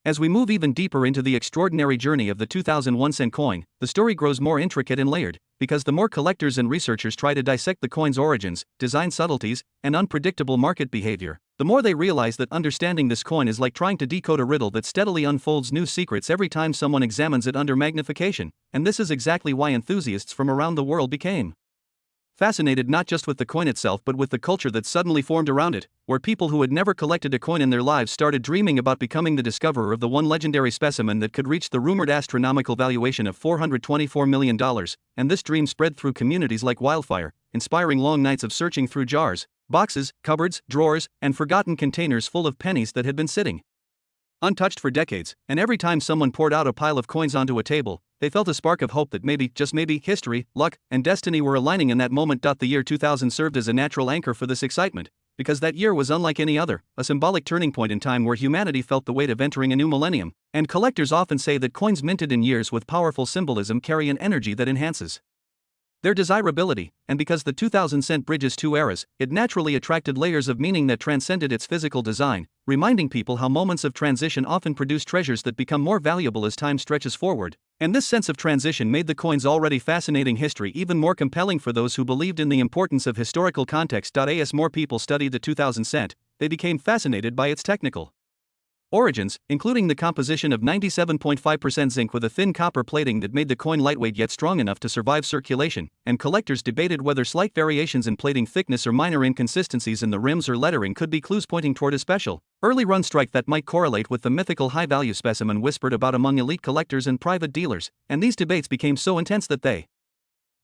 As we move even deeper into the extraordinary journey of the 2001 cent coin, the story grows more intricate and layered, because the more collectors and researchers try to dissect the coin's origins, design subtleties, and unpredictable market behavior, the more they realize that understanding this coin is like trying to decode a riddle that steadily unfolds new secrets every time someone examines it under magnification, and this is exactly why enthusiasts from around the world became fascinated not just with the coin itself but with the culture that suddenly formed around it, where people who had never collected a coin in their lives started dreaming about becoming the discoverer of the one legendary specimen that could reach the rumored astronomical valuation of $424 million, and this dream spread through communities like wildfire, inspiring long nights of searching through jars, boxes, cupboards, drawers, and forgotten containers full of pennies that had been sitting untouched for decades, and every time someone poured out a pile of coins onto a table, they felt a spark of hope that maybe, just maybe, history, luck, and destiny were aligning in that moment. The year 2000 served as a natural anchor for this excitement, because that year was unlike any other, a symbolic turning point in time where humanity felt the weight of entering a new millennium, and collectors often say that coins minted in years with powerful symbolism carry an energy that enhances their desirability, and because the 2000 cent bridges two eras, it naturally attracted layers of meaning that transcended its physical design, reminding people how moments of transition often produce treasures that become more valuable as time stretches forward. And this sense of transition made the coin's already fascinating history even more compelling for those who believed in the importance of historical context. As more people studied the 2000 cent, they became fascinated by its technical origins, including the composition of 97.5% zinc with a thin copper plating that made the coin lightweight yet strong enough to survive circulation, and collectors debated whether slight variations in plating thickness or minor inconsistencies in the rims or lettering could be clues pointing toward a special, early-run strike that might correlate with the mythical high-value specimen whispered about among elite collectors and private dealers, and these debates became so intense that they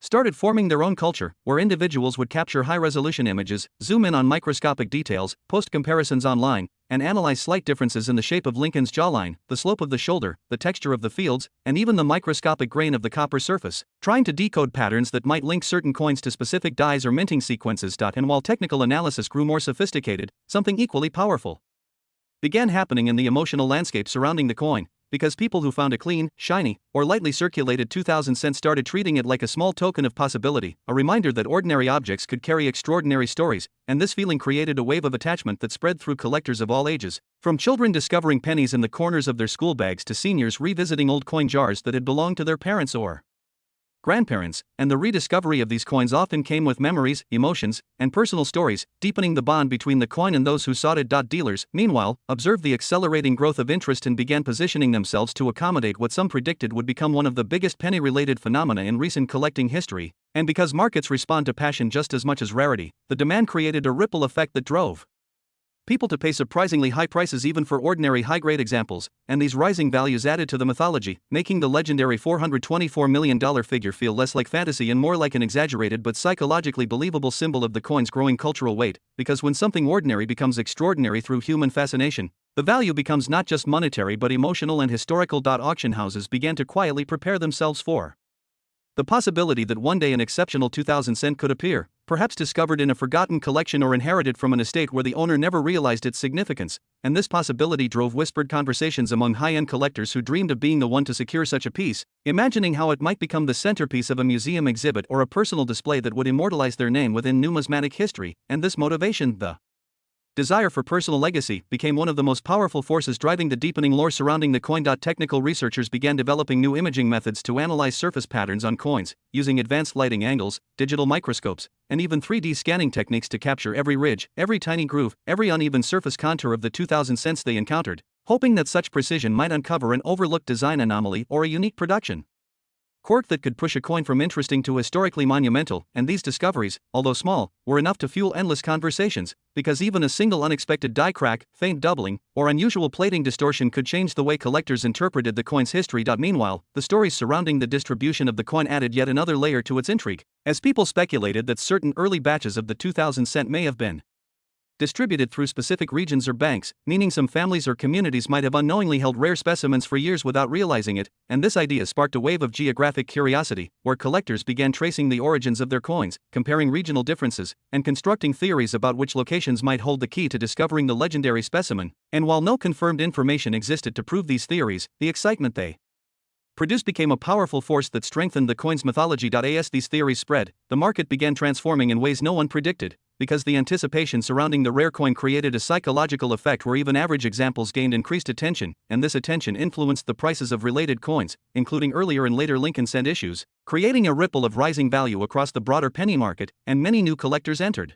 started forming their own culture, where individuals would capture high-resolution images, zoom in on microscopic details, post comparisons online, and analyze slight differences in the shape of Lincoln's jawline, the slope of the shoulder, the texture of the fields, and even the microscopic grain of the copper surface, trying to decode patterns that might link certain coins to specific dyes or minting sequences. And while technical analysis grew more sophisticated, something equally powerful began happening in the emotional landscape surrounding the coin, because people who found a clean, shiny, or lightly circulated 2000 cent started treating it like a small token of possibility, a reminder that ordinary objects could carry extraordinary stories, and this feeling created a wave of attachment that spread through collectors of all ages, from children discovering pennies in the corners of their school bags to seniors revisiting old coin jars that had belonged to their parents or grandparents, and the rediscovery of these coins often came with memories, emotions, and personal stories, deepening the bond between the coin and those who sought it. Dealers, meanwhile, observed the accelerating growth of interest and began positioning themselves to accommodate what some predicted would become one of the biggest penny-related phenomena in recent collecting history, and because markets respond to passion just as much as rarity, the demand created a ripple effect that drove people to pay surprisingly high prices even for ordinary high-grade examples, and these rising values added to the mythology, making the legendary $424 million figure feel less like fantasy and more like an exaggerated but psychologically believable symbol of the coin's growing cultural weight, because when something ordinary becomes extraordinary through human fascination, the value becomes not just monetary but emotional and historical. Auction houses began to quietly prepare themselves for the possibility that one day an exceptional 2000 cent could appear, perhaps discovered in a forgotten collection or inherited from an estate where the owner never realized its significance, and this possibility drove whispered conversations among high-end collectors who dreamed of being the one to secure such a piece, imagining how it might become the centerpiece of a museum exhibit or a personal display that would immortalize their name within numismatic history, and this motivation, the desire for personal legacy, became one of the most powerful forces driving the deepening lore surrounding the coin. Technical researchers began developing new imaging methods to analyze surface patterns on coins, using advanced lighting angles, digital microscopes, and even 3D scanning techniques to capture every ridge, every tiny groove, every uneven surface contour of the 2000 cents they encountered, hoping that such precision might uncover an overlooked design anomaly or a unique production quirk that could push a coin from interesting to historically monumental. And these discoveries, although small, were enough to fuel endless conversations, because even a single unexpected die crack, faint doubling, or unusual plating distortion could change the way collectors interpreted the coin's history. Meanwhile, the stories surrounding the distribution of the coin added yet another layer to its intrigue, as people speculated that certain early batches of the 2000 cent may have been distributed through specific regions or banks, meaning some families or communities might have unknowingly held rare specimens for years without realizing it, and this idea sparked a wave of geographic curiosity, where collectors began tracing the origins of their coins, comparing regional differences, and constructing theories about which locations might hold the key to discovering the legendary specimen. And while no confirmed information existed to prove these theories, the excitement they produced became a powerful force that strengthened the coin's mythology. As these theories spread, the market began transforming in ways no one predicted, because the anticipation surrounding the rare coin created a psychological effect where even average examples gained increased attention, and this attention influenced the prices of related coins, including earlier and later Lincoln cent issues, creating a ripple of rising value across the broader penny market, and many new collectors entered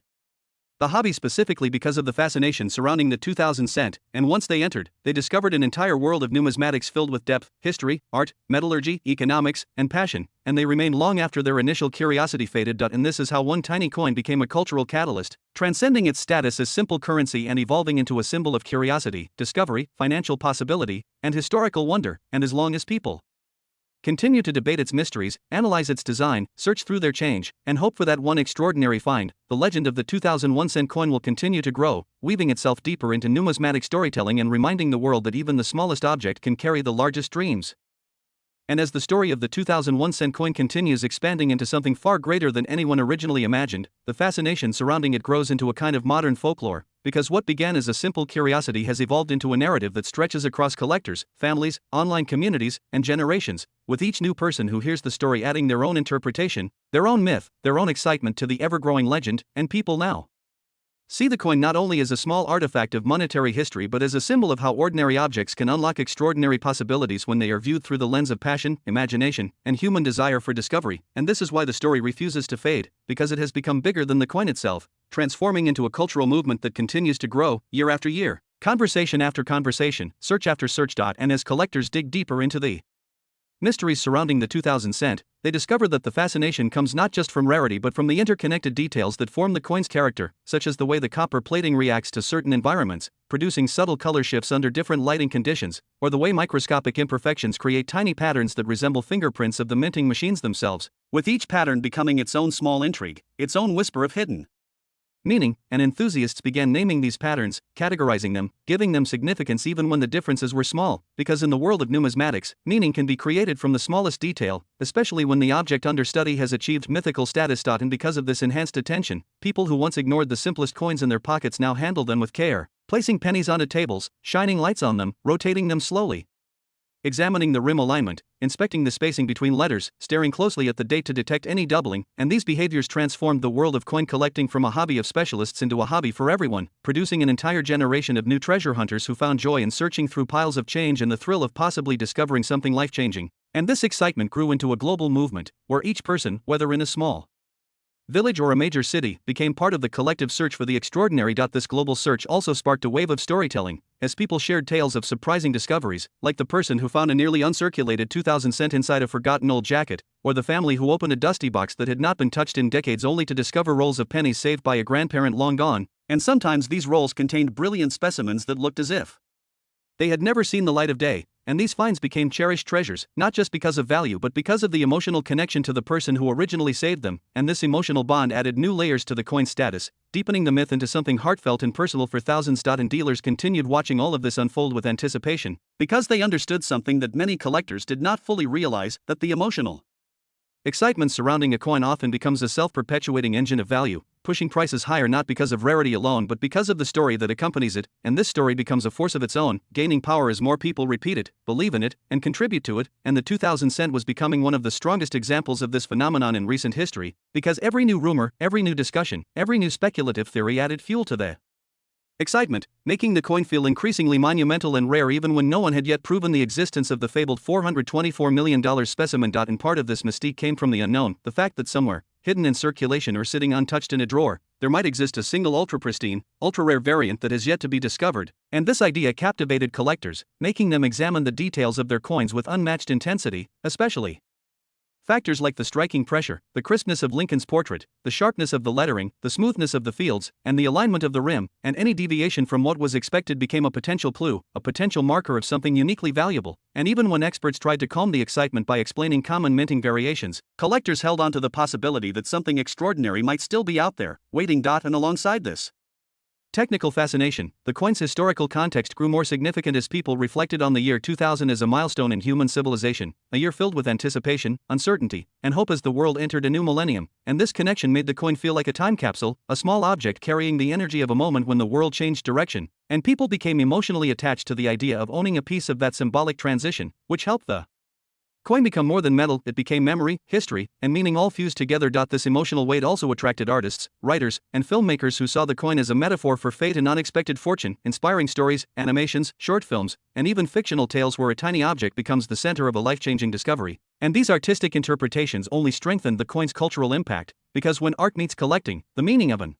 the hobby specifically because of the fascination surrounding the 2000 cent, and once they entered, they discovered an entire world of numismatics filled with depth, history, art, metallurgy, economics, and passion, and they remained long after their initial curiosity faded. And this is how one tiny coin became a cultural catalyst, transcending its status as simple currency and evolving into a symbol of curiosity, discovery, financial possibility, and historical wonder. And as long as people continue to debate its mysteries, analyze its design, search through their change, and hope for that one extraordinary find, the legend of the 2001 cent coin will continue to grow, weaving itself deeper into numismatic storytelling and reminding the world that even the smallest object can carry the largest dreams. And as the story of the 2001 cent coin continues expanding into something far greater than anyone originally imagined, the fascination surrounding it grows into a kind of modern folklore, because what began as a simple curiosity has evolved into a narrative that stretches across collectors, families, online communities, and generations, with each new person who hears the story adding their own interpretation, their own myth, their own excitement to the ever-growing legend, and people now see the coin not only as a small artifact of monetary history but as a symbol of how ordinary objects can unlock extraordinary possibilities when they are viewed through the lens of passion, imagination, and human desire for discovery. And this is why the story refuses to fade, because it has become bigger than the coin itself, transforming into a cultural movement that continues to grow, year after year, conversation after conversation, search after search. And as collectors dig deeper into the mysteries surrounding the 2000 cent, they discover that the fascination comes not just from rarity but from the interconnected details that form the coin's character, such as the way the copper plating reacts to certain environments, producing subtle color shifts under different lighting conditions, or the way microscopic imperfections create tiny patterns that resemble fingerprints of the minting machines themselves, with each pattern becoming its own small intrigue, its own whisper of hidden meaning, and enthusiasts began naming these patterns, categorizing them, giving them significance even when the differences were small, because in the world of numismatics, meaning can be created from the smallest detail, especially when the object under study has achieved mythical status. And because of this enhanced attention, people who once ignored the simplest coins in their pockets now handle them with care, placing pennies onto tables, shining lights on them, rotating them slowly, examining the rim alignment, inspecting the spacing between letters, staring closely at the date to detect any doubling, and these behaviors transformed the world of coin collecting from a hobby of specialists into a hobby for everyone, producing an entire generation of new treasure hunters who found joy in searching through piles of change and the thrill of possibly discovering something life-changing. And this excitement grew into a global movement, where each person, whether in a small village or a major city, became part of the collective search for the extraordinary. This global search also sparked a wave of storytelling, as people shared tales of surprising discoveries, like the person who found a nearly uncirculated 2000 cent inside a forgotten old jacket, or the family who opened a dusty box that had not been touched in decades only to discover rolls of pennies saved by a grandparent long gone. And sometimes these rolls contained brilliant specimens that looked as if they had never seen the light of day, and these finds became cherished treasures, not just because of value but because of the emotional connection to the person who originally saved them, and this emotional bond added new layers to the coin's status, deepening the myth into something heartfelt and personal for thousands. And dealers continued watching all of this unfold with anticipation, because they understood something that many collectors did not fully realize, that the emotional excitement surrounding a coin often becomes a self-perpetuating engine of value, pushing prices higher not because of rarity alone but because of the story that accompanies it, and this story becomes a force of its own, gaining power as more people repeat it, believe in it, and contribute to it. And the 2000 cent was becoming one of the strongest examples of this phenomenon in recent history, because every new rumor, every new discussion, every new speculative theory added fuel to the excitement, making the coin feel increasingly monumental and rare even when no one had yet proven the existence of the fabled $424 million specimen. And part of this mystique came from the unknown, the fact that somewhere, hidden in circulation or sitting untouched in a drawer, there might exist a single ultra-pristine, ultra-rare variant that has yet to be discovered, and this idea captivated collectors, making them examine the details of their coins with unmatched intensity, especially factors like the striking pressure, the crispness of Lincoln's portrait, the sharpness of the lettering, the smoothness of the fields, and the alignment of the rim, and any deviation from what was expected became a potential clue, a potential marker of something uniquely valuable. And even when experts tried to calm the excitement by explaining common minting variations, collectors held on to the possibility that something extraordinary might still be out there, waiting. And alongside this technical fascination, the coin's historical context grew more significant as people reflected on the year 2000 as a milestone in human civilization, a year filled with anticipation, uncertainty, and hope as the world entered a new millennium. And this connection made the coin feel like a time capsule, a small object carrying the energy of a moment when the world changed direction, and people became emotionally attached to the idea of owning a piece of that symbolic transition, which helped the Coin become more than metal, it became memory, history, and meaning all fused together. This emotional weight also attracted artists, writers, and filmmakers who saw the coin as a metaphor for fate and unexpected fortune, inspiring stories, animations, short films, and even fictional tales where a tiny object becomes the center of a life-changing discovery. And these artistic interpretations only strengthened the coin's cultural impact, because when art meets collecting, the meaning of an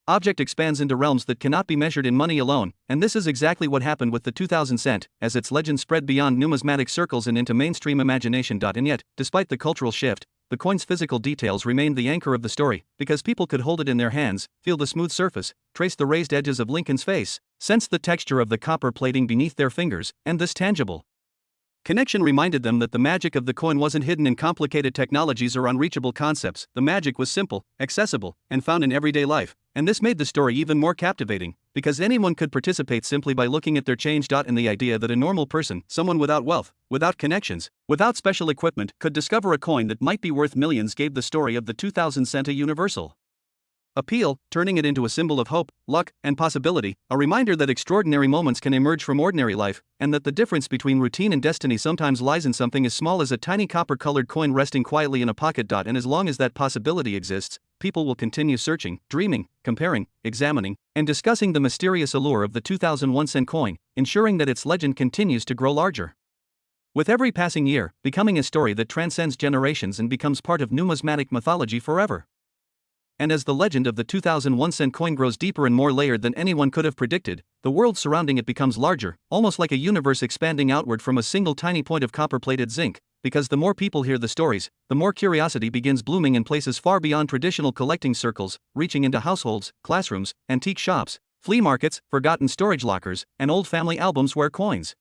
object expands into realms that cannot be measured in money alone, and this is exactly what happened with the 2000 cent, as its legend spread beyond numismatic circles and into mainstream imagination. And yet, despite the cultural shift, the coin's physical details remained the anchor of the story, because people could hold it in their hands, feel the smooth surface, trace the raised edges of Lincoln's face, sense the texture of the copper plating beneath their fingers, and this tangible connection reminded them that the magic of the coin wasn't hidden in complicated technologies or unreachable concepts. The magic was simple, accessible, and found in everyday life, and this made the story even more captivating, because anyone could participate simply by looking at their change. And the idea that a normal person, someone without wealth, without connections, without special equipment, could discover a coin that might be worth millions gave the story of the 2000 cent a universal appeal, turning it into a symbol of hope, luck, and possibility, a reminder that extraordinary moments can emerge from ordinary life, and that the difference between routine and destiny sometimes lies in something as small as a tiny copper-colored coin resting quietly in a pocket. And as long as that possibility exists, people will continue searching, dreaming, comparing, examining, and discussing the mysterious allure of the 2001 cent coin, ensuring that its legend continues to grow larger with every passing year, becoming a story that transcends generations and becomes part of numismatic mythology forever. And as the legend of the 2001 cent coin grows deeper and more layered than anyone could have predicted, the world surrounding it becomes larger, almost like a universe expanding outward from a single tiny point of copper-plated zinc, because the more people hear the stories, the more curiosity begins blooming in places far beyond traditional collecting circles, reaching into households, classrooms, antique shops, flea markets, forgotten storage lockers, and old family albums where coins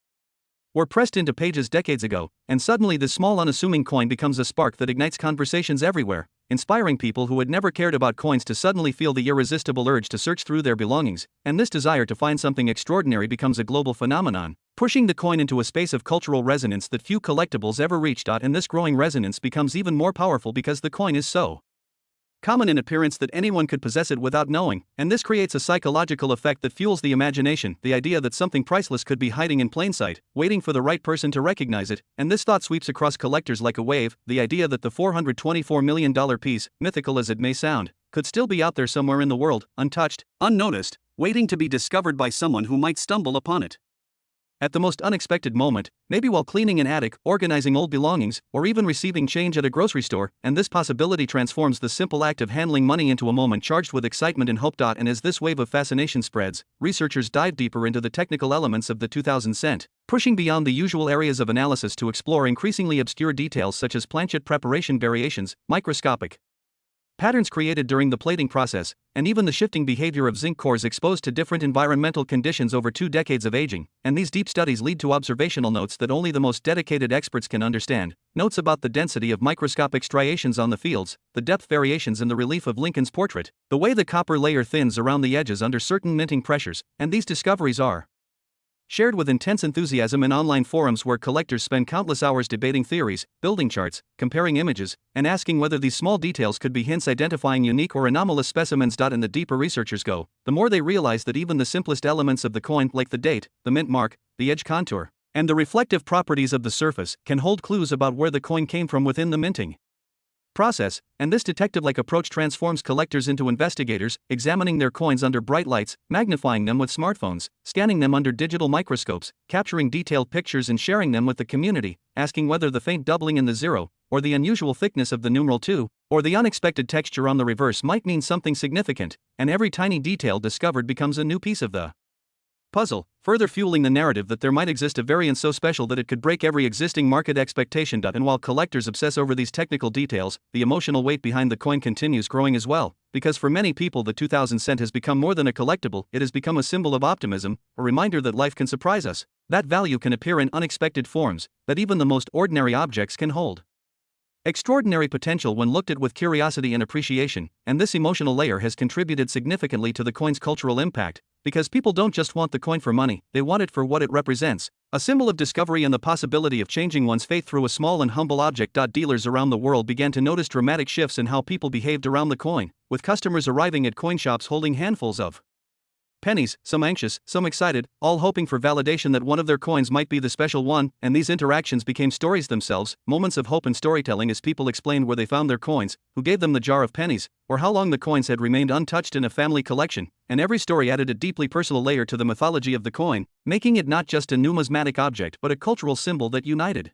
were pressed into pages decades ago, and suddenly this small unassuming coin becomes a spark that ignites conversations everywhere, inspiring people who had never cared about coins to suddenly feel the irresistible urge to search through their belongings, and this desire to find something extraordinary becomes a global phenomenon, pushing the coin into a space of cultural resonance that few collectibles ever reached. And this growing resonance becomes even more powerful because the coin is so common in appearance that anyone could possess it without knowing, and this creates a psychological effect that fuels the imagination, the idea that something priceless could be hiding in plain sight, waiting for the right person to recognize it, and this thought sweeps across collectors like a wave, the idea that the $424 million piece, mythical as it may sound, could still be out there somewhere in the world, untouched, unnoticed, waiting to be discovered by someone who might stumble upon it at the most unexpected moment, maybe while cleaning an attic, organizing old belongings, or even receiving change at a grocery store, and this possibility transforms the simple act of handling money into a moment charged with excitement and hope. And as this wave of fascination spreads, researchers dive deeper into the technical elements of the 2000 cent, pushing beyond the usual areas of analysis to explore increasingly obscure details such as planchet preparation variations, microscopic patterns created during the plating process, and even the shifting behavior of zinc cores exposed to different environmental conditions over 2 decades of aging. And these deep studies lead to observational notes that only the most dedicated experts can understand, notes about the density of microscopic striations on the fields, the depth variations in the relief of Lincoln's portrait, the way the copper layer thins around the edges under certain minting pressures, and these discoveries are shared with intense enthusiasm in online forums where collectors spend countless hours debating theories, building charts, comparing images, and asking whether these small details could be hints identifying unique or anomalous specimens. And the deeper researchers go, the more they realize that even the simplest elements of the coin, like the date, the mint mark, the edge contour, and the reflective properties of the surface, can hold clues about where the coin came from within the minting process, and this detective-like approach transforms collectors into investigators, examining their coins under bright lights, magnifying them with smartphones, scanning them under digital microscopes, capturing detailed pictures and sharing them with the community, asking whether the faint doubling in the zero, or the unusual thickness of the numeral 2, or the unexpected texture on the reverse might mean something significant, and every tiny detail discovered becomes a new piece of the puzzle, further fueling the narrative that there might exist a variant so special that it could break every existing market expectation. And while collectors obsess over these technical details, the emotional weight behind the coin continues growing as well, because for many people the 2000 cent has become more than a collectible, it has become a symbol of optimism, a reminder that life can surprise us, that value can appear in unexpected forms, that even the most ordinary objects can hold extraordinary potential when looked at with curiosity and appreciation, and this emotional layer has contributed significantly to the coin's cultural impact, because people don't just want the coin for money, they want it for what it represents, a symbol of discovery and the possibility of changing one's fate through a small and humble object. Dealers around the world began to notice dramatic shifts in how people behaved around the coin, with customers arriving at coin shops holding handfuls of Pennies, some anxious, some excited, all hoping for validation that one of their coins might be the special one, and these interactions became stories themselves, moments of hope and storytelling as people explained where they found their coins, who gave them the jar of pennies, or how long the coins had remained untouched in a family collection, and every story added a deeply personal layer to the mythology of the coin, making it not just a numismatic object but a cultural symbol that united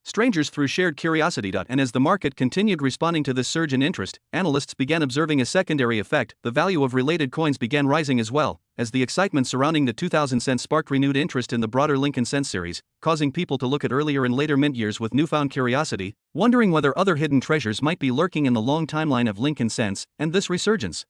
strangers through shared curiosity. And as the market continued responding to this surge in interest, analysts began observing a secondary effect: the value of related coins began rising as well, as the excitement surrounding the 2000 cent sparked renewed interest in the broader Lincoln Cent series, causing people to look at earlier and later mint years with newfound curiosity, wondering whether other hidden treasures might be lurking in the long timeline of Lincoln Cents. And this resurgence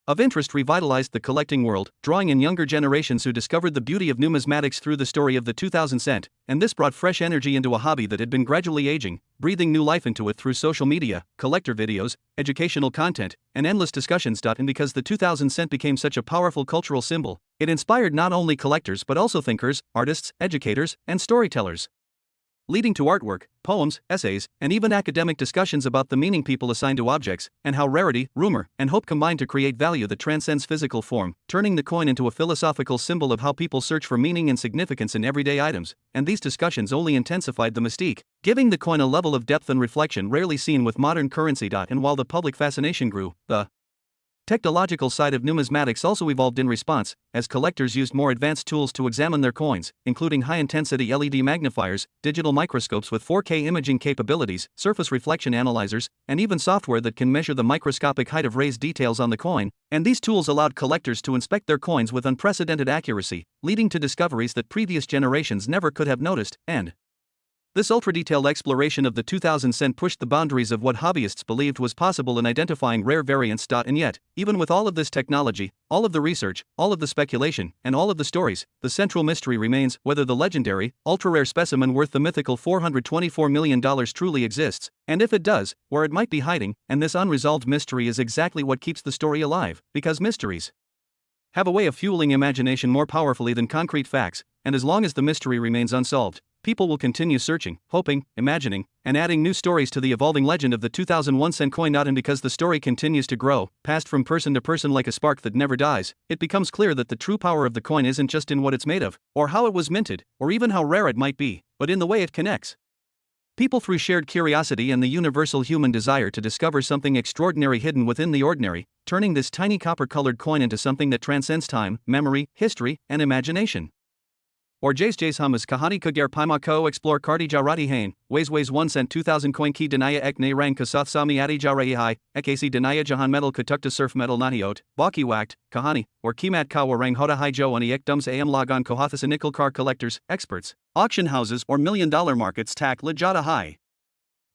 of interest revitalized the collecting world, drawing in younger generations who discovered the beauty of numismatics through the story of the 2000 cent, and this brought fresh energy into a hobby that had been gradually aging, breathing new life into it through social media, collector videos, educational content, and endless discussions. And because the 2000 cent became such a powerful cultural symbol, it inspired not only collectors but also thinkers, artists, educators, and storytellers, leading to artwork, poems, essays, and even academic discussions about the meaning people assign to objects, and how rarity, rumor, and hope combine to create value that transcends physical form, turning the coin into a philosophical symbol of how people search for meaning and significance in everyday items. And these discussions only intensified the mystique, giving the coin a level of depth and reflection rarely seen with modern currency. And while the public fascination grew, the technological side of numismatics also evolved in response, as collectors used more advanced tools to examine their coins, including high-intensity LED magnifiers, digital microscopes with 4K imaging capabilities, surface reflection analyzers, and even software that can measure the microscopic height of raised details on the coin. And these tools allowed collectors to inspect their coins with unprecedented accuracy, leading to discoveries that previous generations never could have noticed. And this ultra-detailed exploration of the 2000 cent pushed the boundaries of what hobbyists believed was possible in identifying rare variants. And yet, even with all of this technology, all of the research, all of the speculation, and all of the stories, the central mystery remains whether the legendary, ultra-rare specimen worth the mythical $424 million truly exists, and if it does, where it might be hiding. And this unresolved mystery is exactly what keeps the story alive, because mysteries have a way of fueling imagination more powerfully than concrete facts, and as long as the mystery remains unsolved, people will continue searching, hoping, imagining, and adding new stories to the evolving legend of the 2001 cent coin. And because the story continues to grow, passed from person to person like a spark that never dies, it becomes clear that the true power of the coin isn't just in what it's made of, or how it was minted, or even how rare it might be, but in the way it connects people through shared curiosity and the universal human desire to discover something extraordinary hidden within the ordinary, turning this tiny copper-colored coin into something that transcends time, memory, history, and imagination. Or Jays Hummus Kahani Kagar Paima Ko Explore Kardi Jarati Hain, Ways 1 cent 2000 coin Ki Denaya Ek Ne Rang Kasath Sami Adi Jarai Hai, Ekasi Denaya Jahan Metal Katukta Surf Metal Nahiot, Baki Wakt, Kahani, or Kimat Kawa Rang Hoda Hai Jo Ani Ek Dums Am Lagan Kohathas and Nickel Car Collectors, Experts, Auction Houses or $1 million markets Tak Lajata Hai.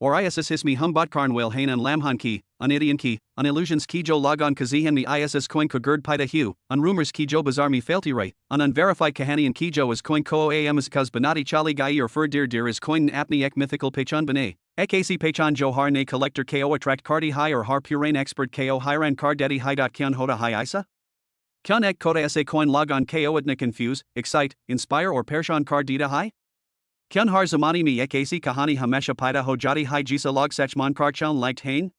Or ISS Hismi Humbat Karnwale Hain and Lamhan Ki, an Idian Ki, an Illusions Ki Jo Lagon Kazihan the ISS Coin Kagurd Pida Hu, an Rumors Ki Jo Bazar Mi Failti Ray, an Unverified Kahani and Ki Jo is Coin Ko Am is Kaz Banati Chali Gai or Fur Dir is Coin Apni Ek Mythical Pechon Bene, Ek Pechon Jo Har Ne Collector Ko Attract Kardi Hai or Har Purain Expert Ko Hiran Kar Dedi Hai. Kyan Hoda Hai Isa? Kyan Ek Koda Sa Coin Lagon Ko Adna Confuse, Excite, Inspire or Pershon Kar Dita Hai? Kyan har zamani mi ekasi kahani hamesha paida hojati hai jisa log sechman karchan liked hain?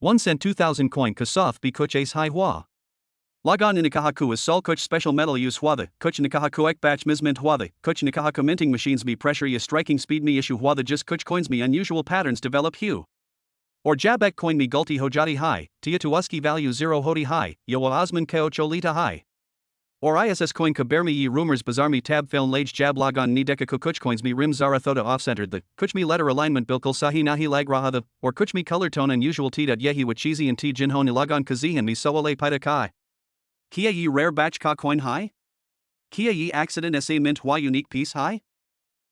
1 cent 2000 coin kasoth bi kuch ace hai hua. Lagan nikahaku is sol kuch special metal use huada, kuch nikahaku ek batch mismint huada, kuch nikahaku minting machines me pressure ya striking speed me issue huada just kuch coins me unusual patterns develop hue. Or jabek coin me gulti hojati hai, tia tuuski value 0 hodi hai, yawa osman keo cholita hai. Or ISS coin kabermi ye rumors bazar me tab film lage jab logon ni deka kuch coins me rim zarathoda off-centered the, kuch me letter alignment bilkul sahi nahi lagraha the, or kuch me color tone unusual t dat yehi with cheesy and t jinhon ilagon kazi and me soale pita kai. Kia ye rare batch ka coin high? Kia ye accident sa mint hua unique piece high?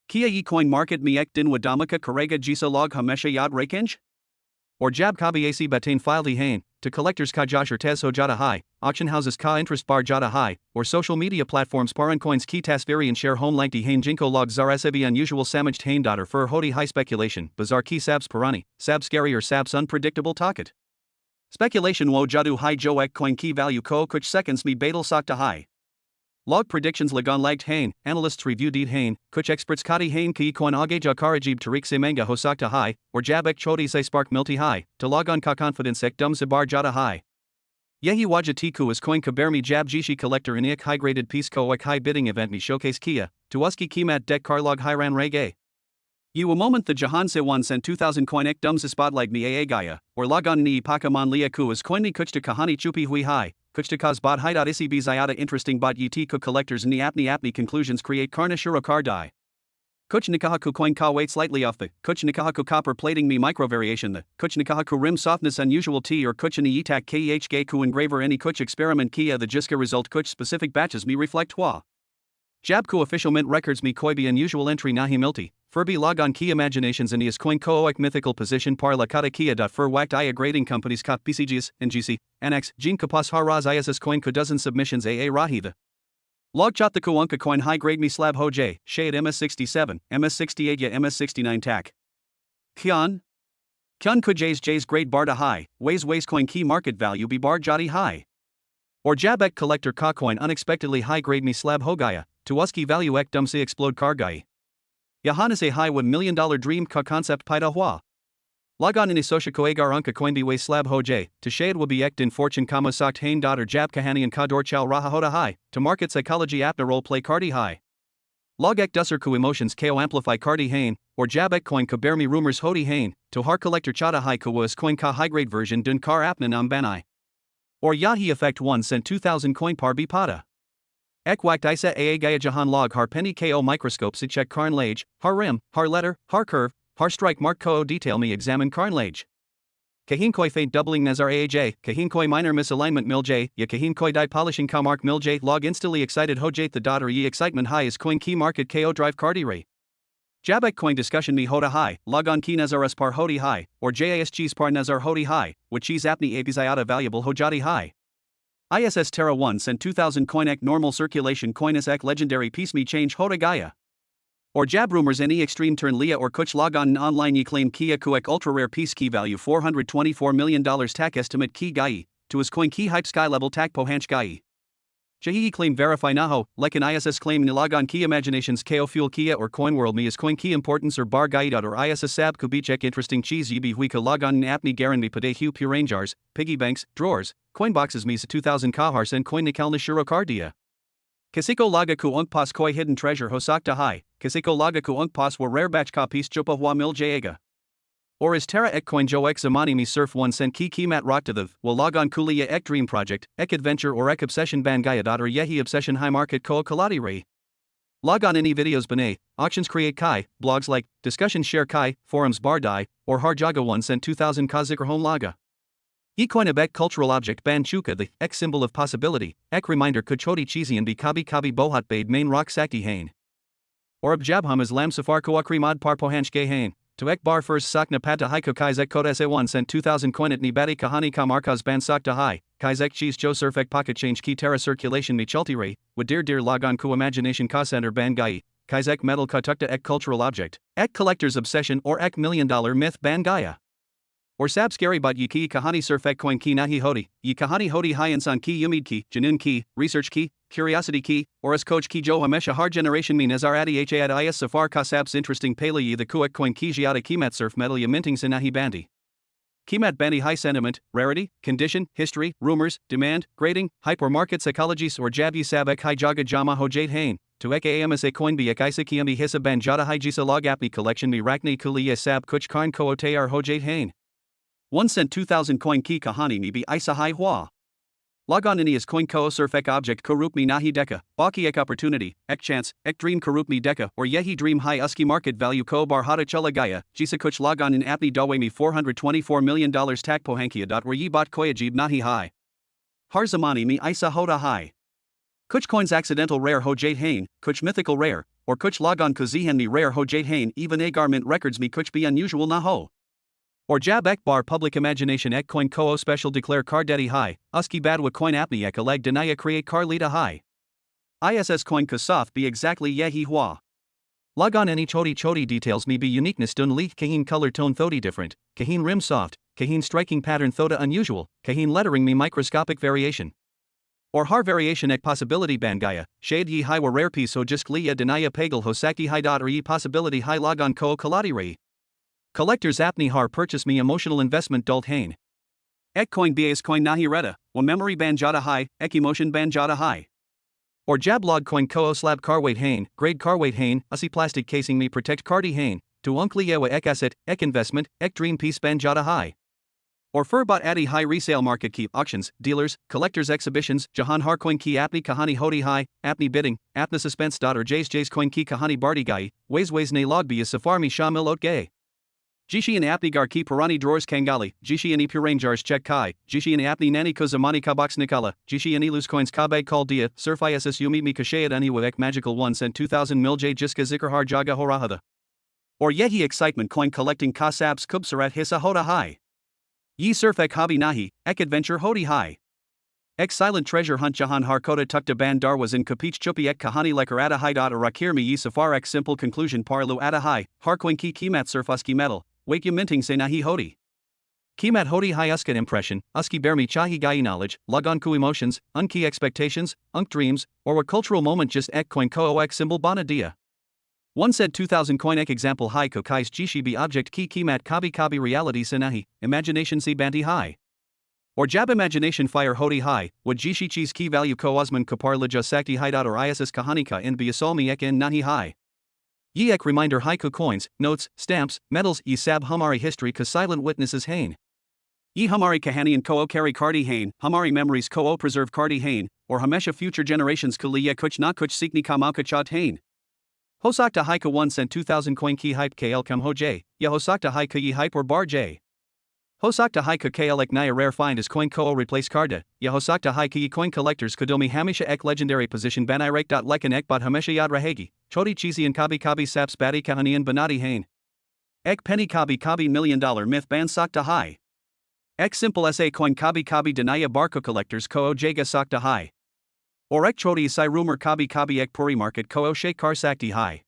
Kia ye coin market me ek din wadamaka karega jisa log hamesha yad rakinj? Or jab kabi ac batain file di hain, to collectors ka josh or tes hojata high, auction houses ka interest bar jata high, or social media platforms paran coins ki tasviri and share home lengthy hain jinko log zarasebi unusual samaged hain daughter fur hodi high speculation, bizarre ki sabs parani, sab scary or sabs unpredictable talket. Speculation wo jadu high jo ek coin key value ko kuch seconds me batal sakta high. Log predictions lagon lagged hain, analysts review deed hain, kuch experts kati hain ki coin ageja karajib tarik se manga hosakta high, or jab ek chodi se spark milti high, to logon ka confidence ek dum zibar jata high. Yehi wajatiku is coin kabermi jab jishi collector in high graded piece ko high bidding event mi showcase kia, tuwaski kimat dek karlog hiran rege. You a moment the Jahan se 1 cent 2000 coin ek dum se spotlight mi aa gaya, or logon ni pakaman lia ku is coin ni kuchta kahani chupi hui high, kuchta kaz bot hide isi b zyata interesting bot yt ku collectors ni apni conclusions create karna shuro kar die. Kuch nikahaku coin ka weight slightly off the, kuch nikahaku copper plating me micro variation the, kuch nikahaku rim softness unusual T or kuch ni itak keh ku engraver any kuch experiment kia the jiska result kuch specific batches me reflect hua. Jabku official mint records me koi be unusual entry nahi milti, furby logon key imaginations and is coin kooik mythical position par la kata kia dot fur whacked ia grading companies kap PCGs, NGC, NX, Jean kapas haraz ISS coin ko dozen submissions AA rahi the. Log chat the kuanka coin high grade me slab ho j, shade MS67, MS68 ya MS69 tac. Kyun kujay's grade barda high, ways coin key market value be bar jati high. Or jabek collector ka coin unexpectedly high grade me slab hogaya, tuwaski value ek dumse explode kargai. Yahanas a high $1 million dream ka concept paida hua. Logon in isosha koegar unka coin be way slab hoj, to shade will be ekt in fortune kama sokt hain daughter jab kahani and kador chow raha hoda high, to market psychology apna role play cardi high. Log ek dusser ku emotions ko amplify cardi hain, or jab ek coin ko bear me rumors hodi hain, to har collector chata high ko was coin ka high grade version dun kar apna nam banai. Or yahi effect 1 cent 2000 coin par bi pada. Ek wakt isa aa gaya jahan log har penny ko microscope si check karn lage, har rim, har letter, har curve, har strike mark ko detail me examine karn lage. Kahin koi faint doubling nazar aaj, kahin koi minor misalignment mil j, ya kahin koi die polishing ka mark mil j log instantly excited hojate the daughter ye excitement high is coin key market ko drive cardi re. Jabek coin discussion me hoda high, logon key nazaras par hodi high, or jas cheese par nazar hodi high, which cheese apni apizayata valuable hojati high. ISS Terra 1 cent 2000 coin ek normal circulation coin is ek legendary piece me change hoda gaya. Or jab rumors any extreme turn lia or kuch logon online ye claim kia kuek ultra rare piece key value $424 million tac estimate key gai, to his coin key hype sky level tac pohanch gai. Jahi claim verify naho, like an ISS claim nilogon key imaginations ko fuel kia or coin world me is coin key importance or bar gaidot or ISS sab kubichek interesting cheese yibi huika logon apni garan me pade hu purane jars, piggy banks, drawers, coin boxes me 2000 kahars and coin nikal nishiro cardia. Kasiko laga ku pas koi hidden treasure hosakta high, kasiko laga ku pas were rare batch copies chupa hua mil jaega. Or is Terra ek coin jo ek zamani mi surf 1 cent key mat roktaviv, will log on kuliya ek dream project, ek adventure or ek obsession bangayadot or yehi obsession high market ko kaladi re. Log on any videos bane, auctions create kai, blogs like, discussions share kai, forums bar die, or harjaga 1 cent 2000 kazikr home laga. E coin of ek cultural object ban chuka the ek symbol of possibility, ek reminder kuchoti cheesy and be kabi bohat bade main rock sakti hain. Or abjabham is lam safar koakri mod par pohanch gay hain. To ek bar first sakna pata haiko kaizek kod sa 1 cent 2000 coin at ni bati kahani ka markaz ban sakta high, kaizek cheese jo surf ek pocket change key terra circulation mi chulti re, with dear logon ku imagination ka center ban gai, kaizek metal ka tukta ek cultural object, ek collector's obsession or ek $1 million myth ban gaya. Or sab scary bot yi ki kahani surf ek coin ki nahi hodi, yi kahani hodi high insan ki yumid ki, janun ki, research ki, curiosity key, or as coach ki jo hamesha har generation min azar adi ha ad is safar kasabs interesting pala yi the kuek coin ki jiata kimat surf metal ya minting sinahi bandi. Kimat bandi high sentiment, rarity, condition, history, rumors, demand, grading, hype or market psychologies or jab yi sabek high jaga jama hojate hain, to ek ams a coin bi ek isa kiami hisa ban jata high jisa log apni collection mi rakni kuliya sab kuch karn ko ote ar hojate hain. 1 cent 2000 coin ki kahani ni bi isa high hua. Logon ini is coin ko surf ek object korup mi nahi deka, baki ek opportunity, ek chance, ek dream korup mi deka, or yehi dream high uski market value ko bar hata chula gaya, jisa kuch logon in apni dawe mi $424 million tak pohankia dot where ye bot koyajib nahi high. Har zamani mi isa hoda high. Kuch coins accidental rare hojate hain, kuch mythical rare, or kuch logon kuzihen mi rare hojate hain even agar mint records mi kuch be unusual naho. Or jab ek bar public imagination ek coin ko special declare car daddy high, uski badwa coin apni ek aleg denaya create car lita high. ISS coin kasof be exactly yehi hua. Logon any choti details me be uniqueness dun leak kahin color tone thodi different, kahin rim soft, kahin striking pattern thoda unusual, kahin lettering me microscopic variation. Or har variation ek possibility bangaya, shade ye high wa rare piece ho just liya denaya pagal ho sakti high dot or ye possibility high logon ko kaladi re. Collectors apni har purchase me emotional investment dult hain. Ek coin bas coin nahi reta, wa memory ban jada hai, ek emotion ban jada hai. Or jablog coin ko slab carweight hain, grade carweight hain, usi plastic casing me protect cardi hain, to unkli yewa ek asset, ek investment, ek dream piece ban jada hai. Or furbot addi high resale market key auctions, dealers, collectors exhibitions, jahan har coin ki apni kahani hodi high, apni bidding, apna suspense. Or jays coin ki kahani bardi gai, ways ne logbi is safarmi shamil ot gay. Jishi and apni gar ki purani drawers kangali, jishi and purane jars check kai, jishi and apni nani kozamani kabox nikala, jishi and ilus coins kabe call dia, surf iss yumi mi kashayad ani wek magical 1 cent 2000 mil j jiska zikrhar jaga horahada. Or yehi excitement coin collecting kasabs kubsarat hisa hoda high. Ye surf ek hobby nahi, ek adventure hodi hai. Ek silent treasure hunt jahan har kota tukta ban darwas in kapich chupi ek kahani lekar ada hai. Arakir mi ye safar ek simple conclusion parlu ada hai, har coin ki kimat surf uski metal, wake you minting se nahi hodi. Kimat hodi hai uskan impression, uski bermi chahi gai knowledge, laganku emotions, unki expectations, unk dreams, or a cultural moment just ek coin ko ek symbol bana dia. One said 2000 coin ek example hai ko kais jishi bi object ki kimat kabi reality sanahi, imagination si banti hai. Or jab imagination fire hodi hai, would jishi cheese key value ko osman kapar lija sakti hai. Or iss kahanika in biasolmi ek in nahi hai. Ye ek reminder hai ko coins, notes, stamps, medals ye sab humari history ka silent witnesses hain. Ye humari kahani ko carry kardi hain, humari memories ko preserve kardi hain, or hamesha future generations ka liya kuch na kuch sikni kamauka chat hain. Hosakta hai ka 1 cent 2000 coin ki hype kl kam ho j, ya hosakta hai ka ye hype or bar j. Hosakta hai ka kl ek naya rare find is coin ko replace karda, ya hosakta hai ka ye coin collectors kadomi hamisha ek legendary position banai rake. Lekan ek bot hamesha yad rahegi, choti cheesy and kabi saps badi kahanian banati hain. Ek penny kabi $1 million myth ban sakta hai. Ek simple sa coin kabi denaya barco collectors ko jaga sakta hai. Or ek choti sai rumor kabi ek puri market ko shake kar sakti hai.